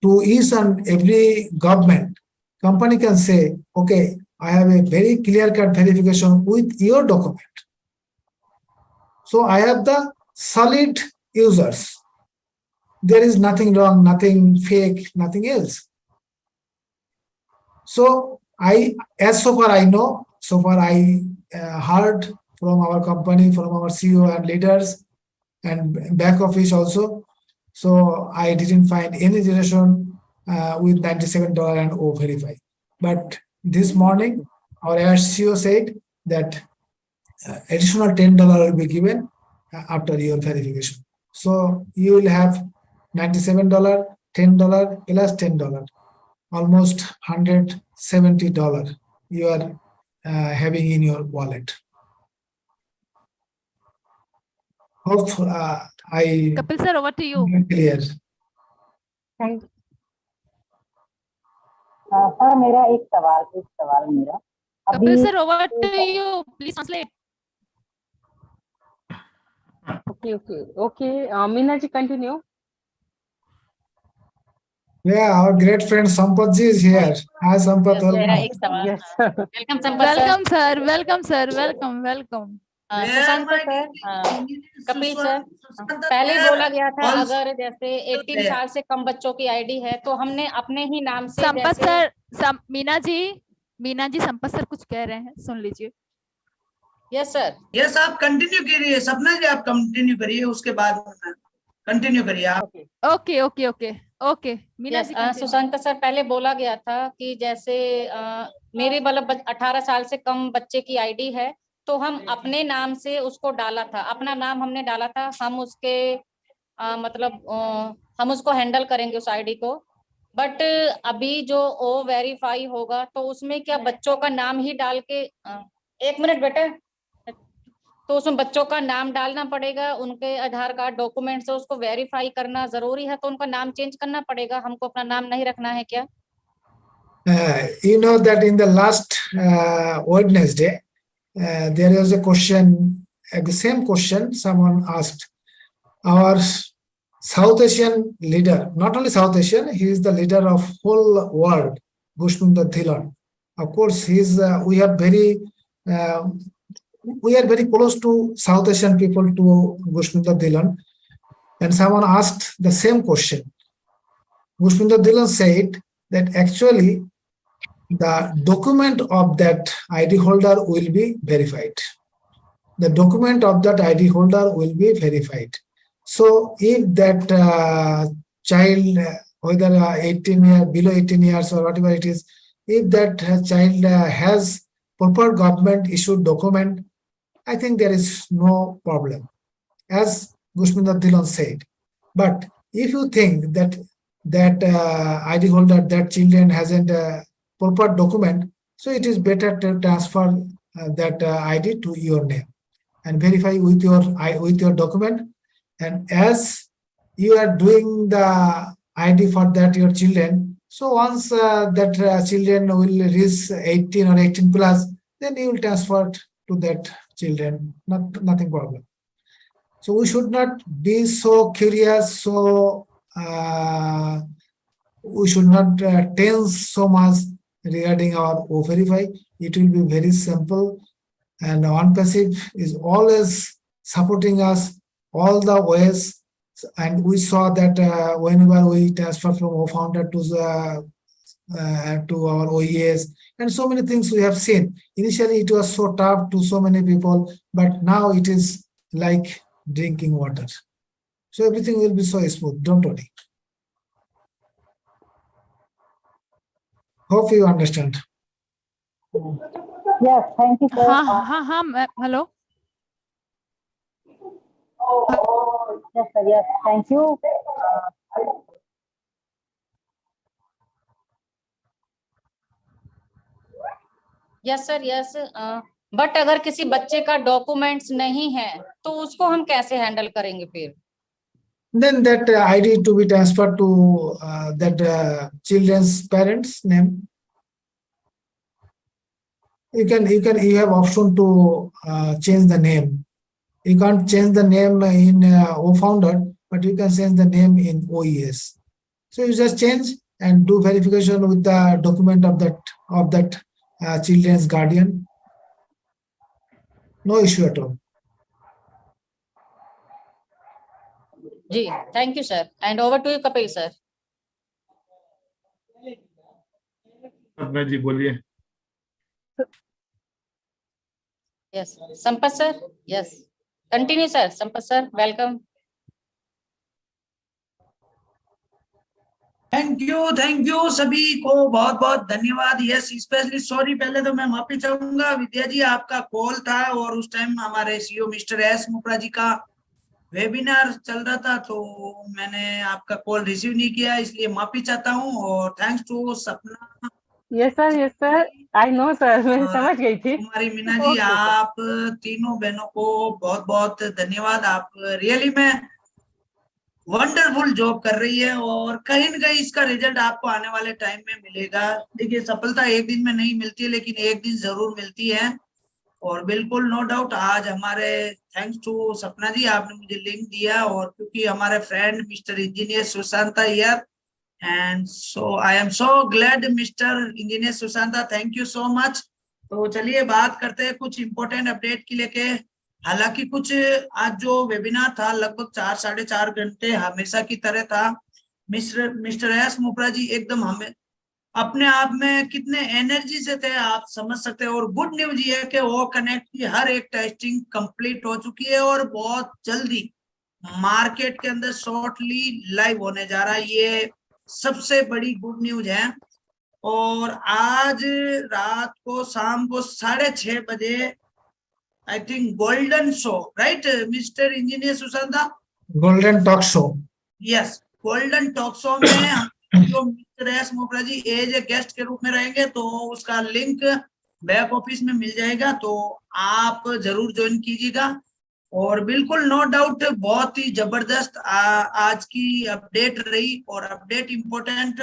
to each and every government, company can say, okay, I have a very clear-cut verification with your document. So I have the solid users. There is nothing wrong, nothing fake, nothing else. So as so far I know, so far I heard from our company, from our CEO and leaders and back office also. So I didn't find any relation with $97 and O-Verify. But this morning, our CEO said that additional $10 will be given after your verification. So you will have $97, $10 plus $10, almost $170 you are having in your wallet. Hope Kapil sir, over to you. Clear. Thank you. Sir मेरा एक सवाल मेरा Kapil sir, over to you. Please translate. Okay. Meena ji, continue. Yeah, our great friend Sampat ji is here. Hi Sampat. मेरा एक सवाल। Yes. Welcome Sampat sir. Welcome sir. Welcome. Sushant sir, Kapil sir, पहले बोला गया था अगर जैसे 18 साल से कम बच्चों की आईडी है तो हमने अपने ही नाम से संपत सर, मीना जी संपत सर कुछ कह रहे हैं, सुन लीजिए। Yes sir. यस, आप कंटिन्यू करिए सपना जी, आप कंटिन्यू करिए, उसके बाद कंटिन्यू करिए आप। ओके मीना जी। सुशांत सर, पहले बोला गया था कि जैसे मेरे मतलब 18 साल से कम बच्चे की आईडी है तो हम अपने नाम से उसको डाला था, अपना नाम हमने डाला था, हम उसके हम उसको हैंडल करेंगे उस आईडी को। बट अभी जो ओ वेरीफाई होगा तो उसमें क्या बच्चों का नाम ही डाल के, एक मिनट बेटे, तो उसमें बच्चों का नाम डालना पड़ेगा, उनके आधार कार्ड डॉक्यूमेंट से उसको वेरीफाई करना जरूरी है, तो उनका नाम चेंज करना पड़ेगा, हमको अपना नाम नहीं रखना है क्या? You know that in the last Wednesday, there was a question, the same question someone asked. Our South Asian leader, not only South Asian, he is the leader of whole world, Gushmunta Dhillon. Of course, we are very close to South Asian people, to Gushmunta Dhillon. and someone asked the same question. Gushminder Dhillon said that actually the document of that ID holder will be verified. The document of that ID holder will be verified. So if that child, whether 18 years, below 18 years or whatever it is, if that child has proper government issued document, I think there is no problem, as Gushminder Dhillon said. But if you think that ID holder, that children hasn't proper document, so it is better to transfer that ID to your name and verify with your document. And as you are doing the ID for that your children, so once that children will reach 18 or 18 plus, then you will transfer to that children, nothing problem. So we should not be so curious, so we should not tense so much regarding our O-Verify. It will be very simple, and ONPASIVE is always supporting us all the ways. And we saw that whenever we transfer from O-Founder to our OES, and so many things we have seen. Initially, it was so tough to so many people, but now it is like drinking water. So everything will be so smooth. Don't worry. Hope you understand. Yes, thank you, sir. Hello. Yes, sir. Yes, thank you. Yes sir, yes. But अगर किसी बच्चे का documents नहीं है तो उसको हम कैसे हैंडल करेंगे फिर? Then that ID to be transferred to that children's parents' name. You have option to change the name. You can't change the name in O-Founder, but you can change the name in OES. So you just change and do verification with the document of that children's guardian. No issue at all. जी, thank you sir. And over to you Kapil sir. जी बोलिए। Yes Sampat sir. Yes continue sir. Sampat sir welcome. Thank you सभी को बहुत बहुत धन्यवाद। Yes specially sorry, पहले तो मैं माफी चाहूंगा विद्या जी, आपका कॉल था और उस टाइम हमारे सीईओ मिस्टर एस मुपरा जी का वेबिनार चल रहा था, तो मैंने आपका कॉल रिसीव नहीं किया, इसलिए माफी चाहता हूं। और थैंक्स टू सपना। Yes sir I know sir, मैं समझ गई थी। कुमारी मीना जी, आप तीनों बहनों को बहुत बहुत धन्यवाद। आप रियली में वंडरफुल जॉब कर रही है और कहीं न कहीं इसका रिजल्ट आपको आने वाले टाइम में मिलेगा। देखिए, सफलता एक दिन में नहीं मिलती है, लेकिन एक दिन जरूर मिलती है। और बिल्कुल नो डाउट आज हमारे थैंक्स टू सपना जी, आपने मुझे लिंक दिया, और क्योंकि हमारे friend mister engineer Sushanta here, and so I am so glad mister engineer Sushanta, thank you so much. तो चलिए बात करते हैं कुछ इंपॉर्टेंट अपडेट की लेके। हालांकि कुछ आज जो वेबिनार था लगभग 4-4.5 घंटे हमेशा की तरह था। मिस्टर एस मुपरा जी एकदम हमें अपने आप में कितने एनर्जी से थे आप समझ सकते हैं। और गुड न्यूज ये है कि वो कनेक्ट की हर एक टेस्टिंग कंप्लीट हो चुकी है और बहुत जल्दी मार्केट के अंदर शॉर्टली लाइव होने जा रहा है। ये सबसे बड़ी गुड न्यूज है। और आज रात को शाम को 6:30 बजे I think golden show, right mister engineer Sushanta? Golden talk show. Yes, golden talk show में जो mister S Mupra ji as a guest के रूप में रहेंगे, तो उसका लिंक बैक ऑफिस में मिल जाएगा, तो आप जरूर ज्वाइन कीजिएगा। और बिल्कुल नो डाउट बहुत ही जबरदस्त आज की अपडेट रही, और अपडेट इम्पोर्टेंट,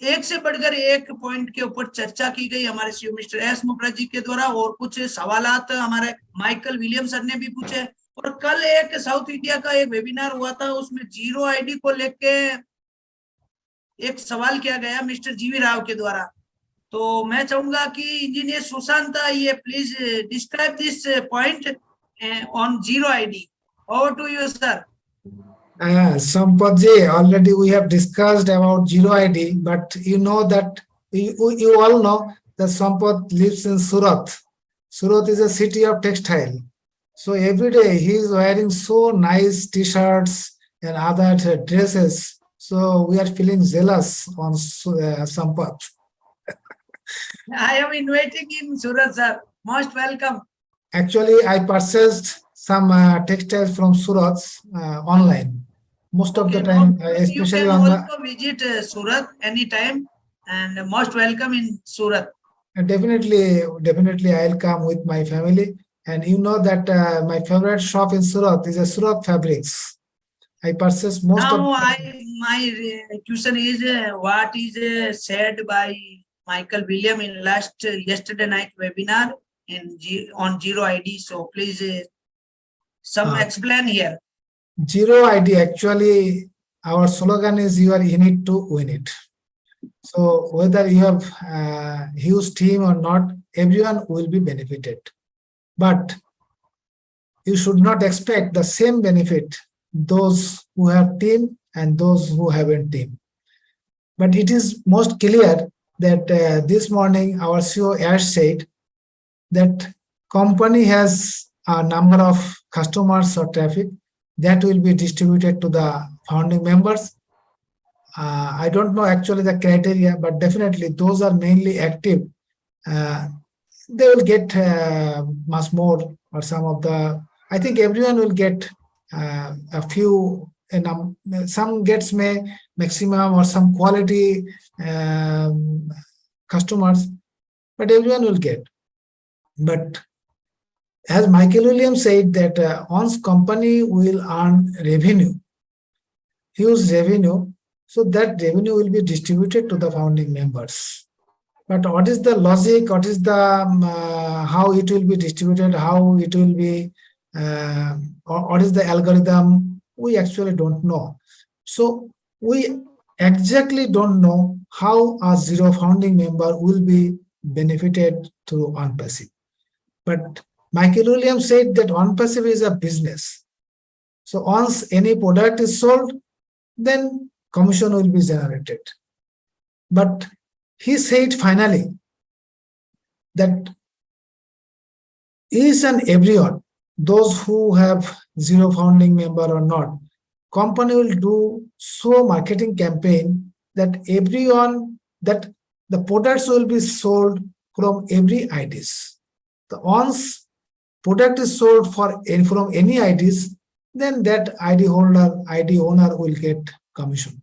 एक से बढ़कर एक पॉइंट के ऊपर चर्चा की गई हमारे सीईओ मिस्टर एस मुपरा जी के द्वारा। और कुछ सवालात हमारे माइकल विलियम सर ने भी पूछे। और कल एक साउथ इंडिया का एक वेबिनार हुआ था, उसमें जीरो आईडी को लेके एक सवाल किया गया मिस्टर जीवी राव के द्वारा। तो मैं चाहूंगा कि इंजीनियर सुशांता, ये please describe this point on zero ID. Over to you, sir. Sampatji, already we have discussed about zero ID, but you know that you all know that Sampat lives in Surat. Surat is a city of textile. So every day he is wearing so nice t-shirts and other dresses. So we are feeling jealous on Sampat. I am inviting in Surat, sir. Most welcome. Actually, I purchased some textiles from Surat online. Most of the time, You especially can on the also visit Surat anytime, and most welcome in Surat. Definitely, I'll come with my family. And you know that my favorite shop in Surat is a Surat Fabrics. I purchase most Now, of. my question is what is said by Michael William in yesterday night webinar on Zero ID. So please some explain here. Zero ID, actually, our slogan is you are in it to win it. So whether you have a huge team or not, everyone will be benefited. But you should not expect the same benefit those who have team and those who haven't team. But it is most clear that this morning our CEO Ash said that company has a number of customers or traffic that will be distributed to the founding members. I don't know actually the criteria, but definitely those are mainly active. They will get much more, or some of the, I think everyone will get a few, some gets maximum or some quality customers, but everyone will get. But as Michael Williams said that once company will earn revenue, huge revenue, so that revenue will be distributed to the founding members. But what is the logic? What is the how it will be distributed? How it will be? What is the algorithm? We actually don't know. So we exactly don't know how a zero founding member will be benefited through ONPASIVE. But Michael Williams said that ONPASIVE is a business. So once any product is sold, then commission will be generated. But he said finally that each and everyone, those who have zero founding member or not, company will do so marketing campaign that everyone, that the products will be sold from every IDs. So once product is sold from any IDs, then that ID owner will get commission.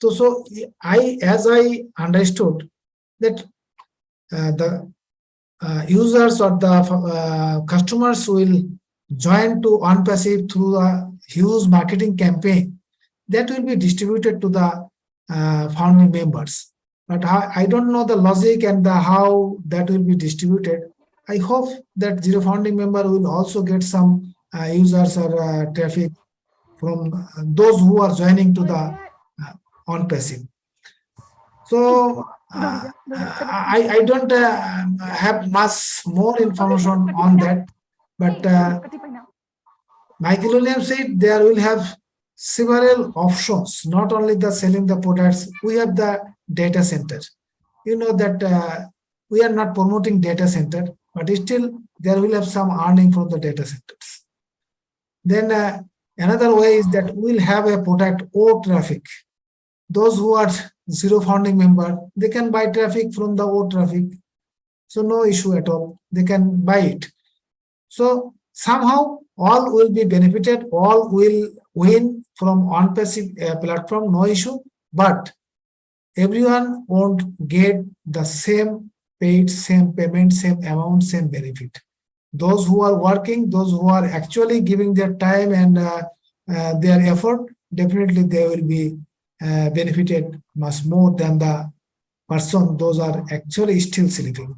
So as I understood that the users or the customers will join to ONPASIVE through a huge marketing campaign that will be distributed to the founding members. But I don't know the logic and how that will be distributed. I hope that zero founding member will also get some users or traffic from those who are joining to the ONPASIVE. So I don't have much more information on that, but Michael Williams said there will have several options, not only the selling the products. We have the data center. You know that we are not promoting data center, but still there will have some earning from the data centers. Then another way is that we'll have a product or traffic. Those who are zero founding member, they can buy traffic from the old traffic. So no issue at all. They can buy it. So somehow all will be benefited, all will win from ONPASIVE platform, no issue. But everyone won't get the same paid, same payment, same amount, same benefit. Those who are working, those who are actually giving their time and their effort, definitely they will be benefited much more than the person those are actually still sleeping.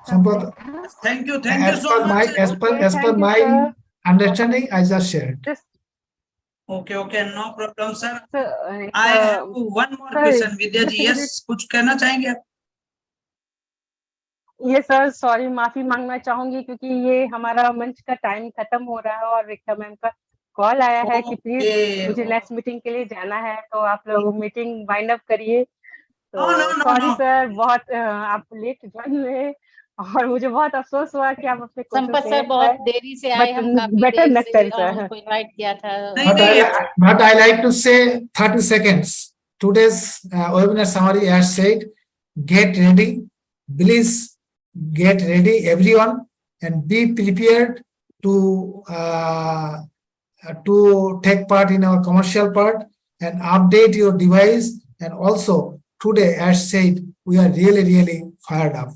Sampat, Thank you so much. As per my understanding, I just shared. Okay, no problem, sir. Sir, I have one more question, Vidya ji. Yes, कुछ कहना चाहेंगे आप? ये sir sorry माफी मांगना चाहूंगी क्योंकि ये हमारा मंच का टाइम खत्म हो रहा है और रेखा मैम का कॉल आया है कि प्लीज मुझे नेक्स्ट मीटिंग के लिए जाना है, तो आप लोग मीटिंग वाइंड अप करिए। तो सॉरी सर, बहुत आप लेट ज्वाइन हुए और मुझे बहुत अफसोस हुआ कि आप अपने संपत सर बहुत देरी से आए, हम काफी बेटर देर नेक्स्ट से टाइम सर। उनको इनवाइट किया था। But I like to say 30 seconds. Today's webinar summary as said, get ready. Please get ready, everyone, and be prepared to take part in our commercial part and update your device. And also today, as said, we are really fired up.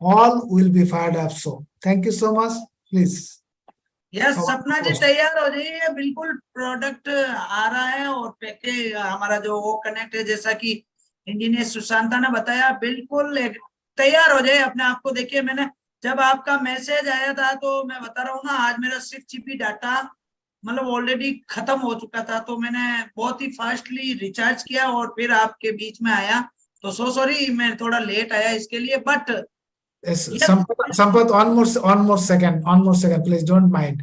All will be fired up. So thank you so much. Please. Yes सपना जी तैयार हो जाइए, बिल्कुल product आ रहा है और package हमारा जो वो कनेक्ट है, जैसा कि इंजीनियर सुशांता ने बताया, बिल्कुल तैयार हो जाइए अपने आप को। देखिए मैंने जब आपका मैसेज आया था तो मैं बता रहा हूँ ना, आज मेरा 6 GB डाटा मतलब ऑलरेडी खत्म हो चुका था, तो मैंने बहुत ही फास्टली रिचार्ज किया और फिर आपके बीच में आया, तो सॉरी मैं थोड़ा लेट आया इसके लिए। But Yes, Sampat, one more second, please don't mind.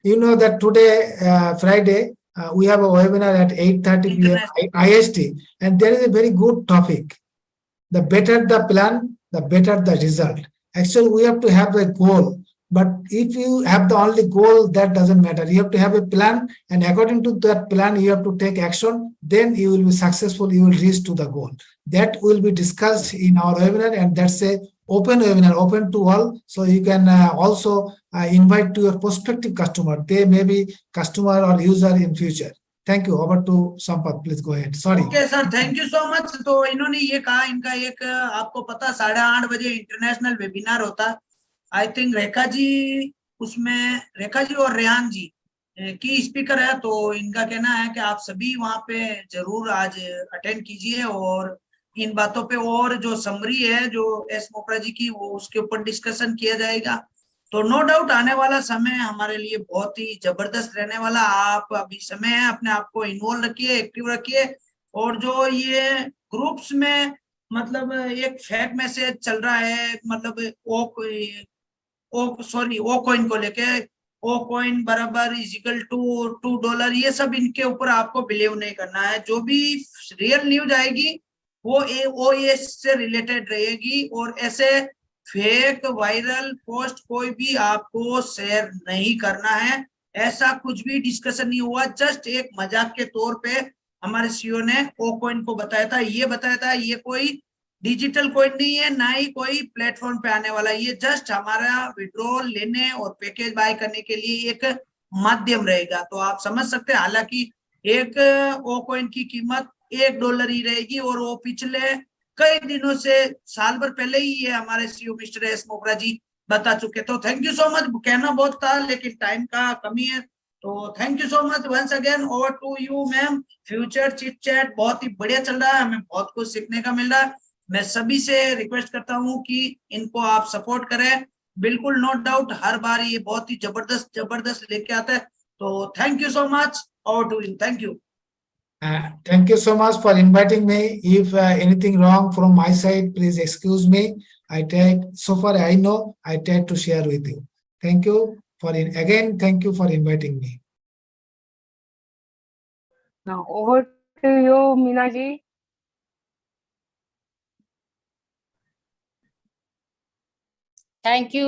You know that today, Friday, we have a webinar at 8:30 p.m. IST, and there is a very good topic. The better the plan, the better the result. Actually, we have to have a goal. But if you have the only goal, that doesn't matter. You have to have a plan, and according to that plan, you have to take action. Then you will be successful. You will reach to the goal. That will be discussed in our webinar, and that's a open webinar, open to all. So you can also invite to your prospective customer. They may be customer or user in future. Thank you. Over to Sampat. Please go ahead. Sorry. Okay, sir. Thank you so much. तो इन्होंने ये कहा, इनका एक आपको पता 8:30 बजे international webinar होता है। आई थिंक रेखा जी उसमें, रेखा जी और रेहान जी की स्पीकर है, तो इनका कहना है कि आप सभी वहां पे जरूर आज अटेंड कीजिए और इन बातों पे, और जो समरी है जो एस मोपरा जी की, वो उसके ऊपर डिस्कशन किया जाएगा। तो नो डाउट आने वाला समय हमारे लिए बहुत ही जबरदस्त रहने वाला। आप अभी समय है, अपने आप को इन्वॉल्व रखिए, एक्टिव रखिए, और जो ये ग्रुप्स में मतलब एक फेक मैसेज चल रहा है, मतलब ओ कॉइन को लेके, ओ कॉइन बराबर इजिकल टू $2, ये सब इनके ऊपर आपको बिलीव नहीं करना है। जो भी रियल न्यूज आएगी वो OAS से रिलेटेड रहेगी, और ऐसे फेक वायरल पोस्ट कोई भी आपको शेयर नहीं करना है। ऐसा कुछ भी डिस्कशन नहीं हुआ, जस्ट एक मजाक के तौर पे हमारे सीईओ ने ओ कॉइन को बताया था। ये कोई डिजिटल कॉइन नहीं है, ना ही कोई प्लेटफॉर्म पे आने वाला। ये जस्ट हमारा विड्रॉल लेने और पैकेज बाय करने के लिए एक माध्यम रहेगा। तो आप समझ सकते हैं, हालांकि एक ओ कॉइन की कीमत $1 ही रहेगी, और वो पिछले कई दिनों से, साल भर पहले ही ये हमारे सीईओ मिस्टर एस मोपरा जी बता चुके। तो थैंक यू सो मच। कहना बहुत था लेकिन टाइम का कमी है, तो thank you so much once again. Over to you ma'am. Future chit chat बहुत ही बढ़िया चल रहा है, हमें बहुत कुछ सीखने का मिल रहा है। मैं सभी से रिक्वेस्ट करता हूँ कि इनको आप सपोर्ट करें, बिल्कुल नो डाउट हर बार ये बहुत ही जबरदस्त लेके आता है। तो thank you so much. Over to you. Thank you. Thank you so much for inviting me. If anything wrong from my side, please excuse me. I tried, so far I know, I tried to share with you. Thank you thank you for inviting me. Now over to you, Meena ji. Thank you,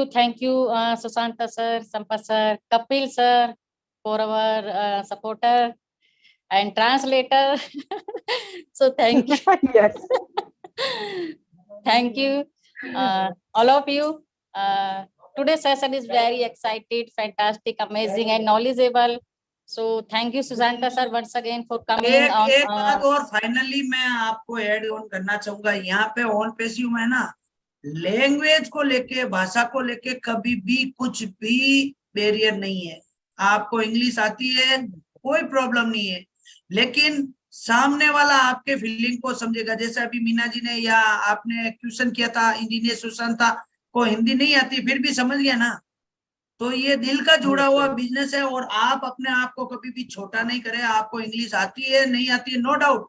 Sushanta Sir, Sampat Sir, Kapil Sir, for our supporter and translator. So thank you. Yes. Thank you, all of you. Today's session is very excited, fantastic, amazing, and knowledgeable. So thank you, Sushanta Sir, once again for coming. एक बात और finally मैं आपको add on करना चाहूंगा, यहाँ पे ONPASIVE में ना, लैंग्वेज को लेके, भाषा को लेके कभी भी कुछ भी बैरियर नहीं है। आपको इंग्लिश आती है, कोई प्रॉब्लम नहीं है, लेकिन सामने वाला आपके फीलिंग को समझेगा। जैसे अभी मीना जी ने या आपने क्वेश्चन किया था, इंजीनियर सुशांता को हिंदी नहीं आती फिर भी समझ गया ना। तो ये दिल का जुड़ा हुआ बिजनेस है, और आप अपने आप को कभी भी छोटा नहीं करें। आपको इंग्लिश आती है नहीं आती है, नो डाउट,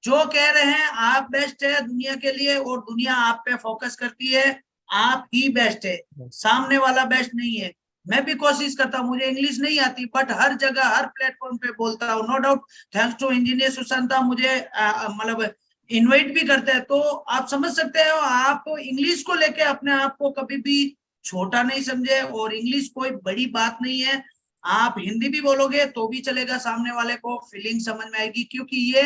जो कह रहे हैं आप बेस्ट है दुनिया के लिए, और दुनिया आप पे फोकस करती है। आप ही बेस्ट है, सामने वाला बेस्ट नहीं है। मैं भी कोशिश करता हूँ, मुझे इंग्लिश नहीं आती बट हर जगह हर प्लेटफॉर्म पे बोलता हूँ। No doubt thanks to engineer Sushanta मुझे मतलब इनवाइट भी करते हैं। तो आप समझ सकते हो, आप इंग्लिश को लेके अपने आप को कभी भी छोटा नहीं समझे, और इंग्लिश कोई बड़ी बात नहीं है। आप हिंदी भी बोलोगे तो भी चलेगा, सामने वाले को फीलिंग समझ में आएगी, क्योंकि ये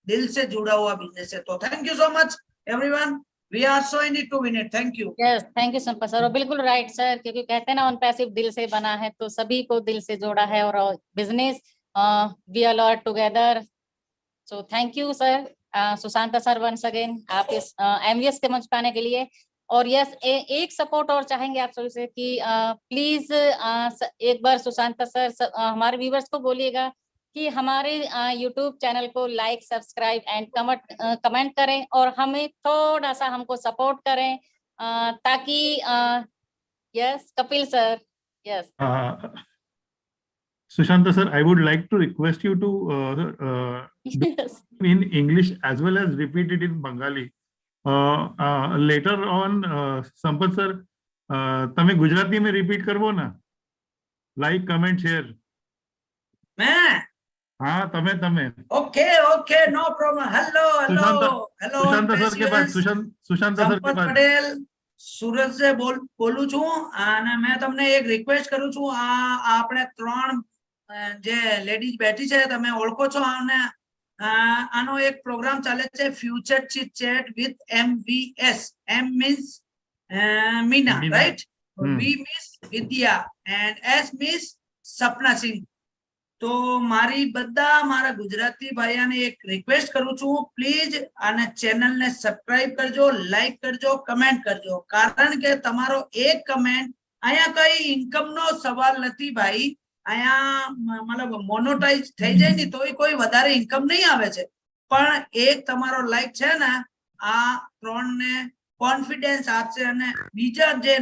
दिल से जुड़ा हुआ बिजनेस है। तो thank you so much everyone, we are so in it to win it. Thank you. Yes, thank you Sampat sir. और बिल्कुल राइट सर, क्योंकि कहते हैं ना ऑन पैसिव दिल से बना है, तो सभी को दिल से जोड़ा है, और business we are all together. So thank you sir, Sushanta sir once again, आप इस एमवीएस के मंच पे आने के लिए। और यस, एक सपोर्ट और चाहेंगे आप सभी से कि प्लीज एक बार सुशांता सर हमारे व्यूवर्स को बोलिएगा कि हमारे यूट्यूब चैनल को लाइक, सब्सक्राइब एंड कमेंट करें, और हमें थोड़ा सा हमको सपोर्ट करें, ताकि yes Kapil sir, yes Sushanta sir, I would like to request you to yes. in English as well as repeat it in Bengali. Later on, Sampat sir, તમે ગુજરાતી में repeat કરવો ना, like, comment, share. मैं हाँ તમે. Okay okay no problem. Hello hello hello Sushanta sir કે બાદ સુશાંતા sir કે સંપત બાદ પટેલ સુરત से બોલું છું, અને मैं તમને એક રિક્વેસ્ટ કરું છું, આપણે ત્રણ જે લેડીઝ બેઠી છે તમે ઓળખો છો, અને આનો એક પ્રોગ્રામ ચાલે છે future cheat chat with MVS. M means Meena, right? V means Vidya and S means Sapna Singh. તો મારી બધા મારા ગુજરાતી ભાઈઓને એક રિક્વેસ્ટ કરું છું, પ્લીઝ આને ચેનલને સબસ્ક્રાઇબ કરજો, લાઈક કરજો, કમેન્ટ કરજો, કારણ કે તમારો એક કમેન્ટ, અહીંયા કઈ ઇન્કમનો સવાલ નથી ભાઈ, અહીંયા મતલબ મોનોટાઇઝ થઈ જાય ને તોય કોઈ વધારે ઇન્કમ નહીં આવે છે, પણ એક તમારો લાઈક છે ને આ ત્રણને કોન્ફિડન્સ આપશે, અને બીજા જે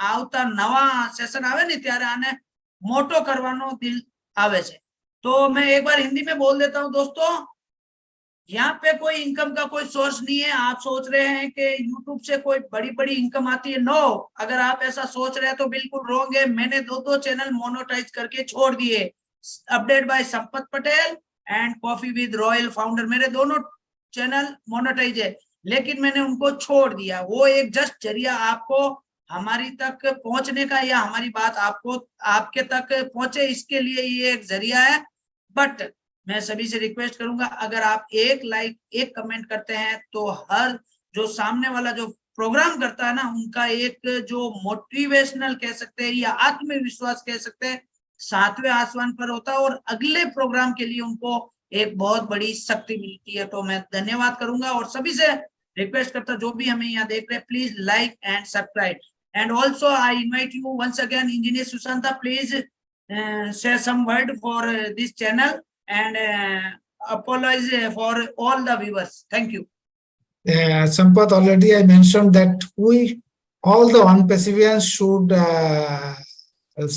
આવતા નવા સેશન આવે ને ત્યારે આને મોટો કરવાનો દિલ आवे छे। तो मैं एक बार हिंदी में बोल देता हूँ दोस्तों, यहाँ पे कोई इनकम का कोई सोर्स नहीं है। आप सोच रहे हैं कि YouTube से कोई बड़ी बड़ी इनकम आती है, नो, अगर आप ऐसा सोच रहे हैं तो बिल्कुल रॉन्ग है। मैंने दो चैनल मोनेटाइज करके छोड़ दिए, update by Sampat Patel and coffee with royal founder, मेरे दोनों चैनल मोनेटाइज है, लेकिन मैंने उनको छोड़ दिया। वो एक जस्ट जरिया आपको हमारी तक पहुंचने का, या हमारी बात आपको आपके तक पहुंचे, इसके लिए ये एक जरिया है। बट मैं सभी से रिक्वेस्ट करूंगा, अगर आप एक लाइक एक कमेंट करते हैं तो हर जो सामने वाला जो प्रोग्राम करता है ना, उनका एक जो मोटिवेशनल कह सकते हैं या आत्मविश्वास कह सकते हैं, 7वें आसमान पर होता है, और अगले प्रोग्राम के लिए उनको एक बहुत बड़ी शक्ति मिलती है। तो मैं धन्यवाद करूंगा और सभी से रिक्वेस्ट करता, जो भी हमें यहाँ देख रहे हैं, please like and subscribe. And also I invite you once again, Engineer Sushanta, please say some word for this channel, and apologize for all the viewers. Thank you. Sampat, already I mentioned that all the ONPASIVians should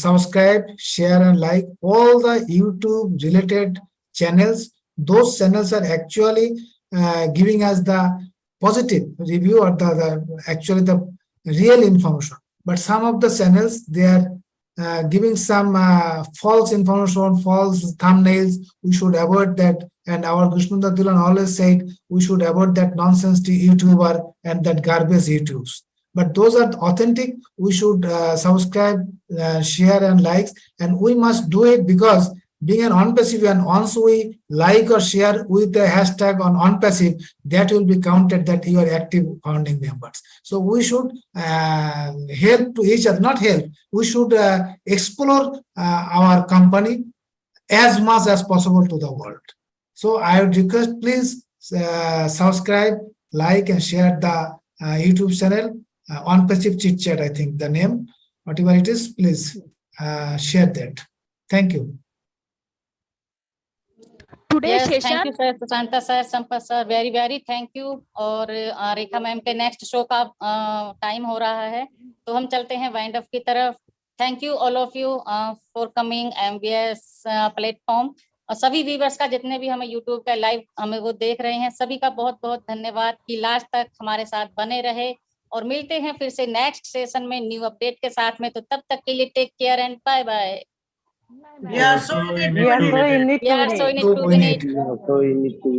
subscribe, share and like all the YouTube related channels. Those channels are actually giving us the positive review, or actually the real information. But some of the channels, they are giving some false information, false thumbnails. We should avoid that. And our Gushmunda Dulan always said we should avoid that nonsense YouTuber and that garbage YouTubes. But those are authentic. We should subscribe, share and likes, and we must do it, because being an ONPASIVE, and once we like or share with the hashtag on ONPASIVE, that will be counted that you are active founding members. So we should help to each other, not help. We should explore our company as much as possible to the world. So I would request, please subscribe, like and share the YouTube channel, ONPASIVE CHIT-CHAT, I think the name, whatever it is, please share that. Thank you. Today's Yes, thank session, you sir, Sushanta sir, Sampat sir, very thank you। और रेखा ma'am के next show का time हो रहा है, तो हम चलते हैं वाइंड अप की तरफ। Thank you all of you for coming MVS platform, और सभी व्यूवर्स का, जितने भी हमें यूट्यूब का लाइव हमें वो देख रहे हैं, सभी का बहुत बहुत धन्यवाद कि लास्ट तक हमारे साथ बने रहे। और मिलते हैं फिर से नेक्स्ट सेशन में न्यू अपडेट के साथ में। तो तब तक के लिए take care and bye bye. We are so in it We are to so win it. in it We to are win so it. in it to win it. So you need to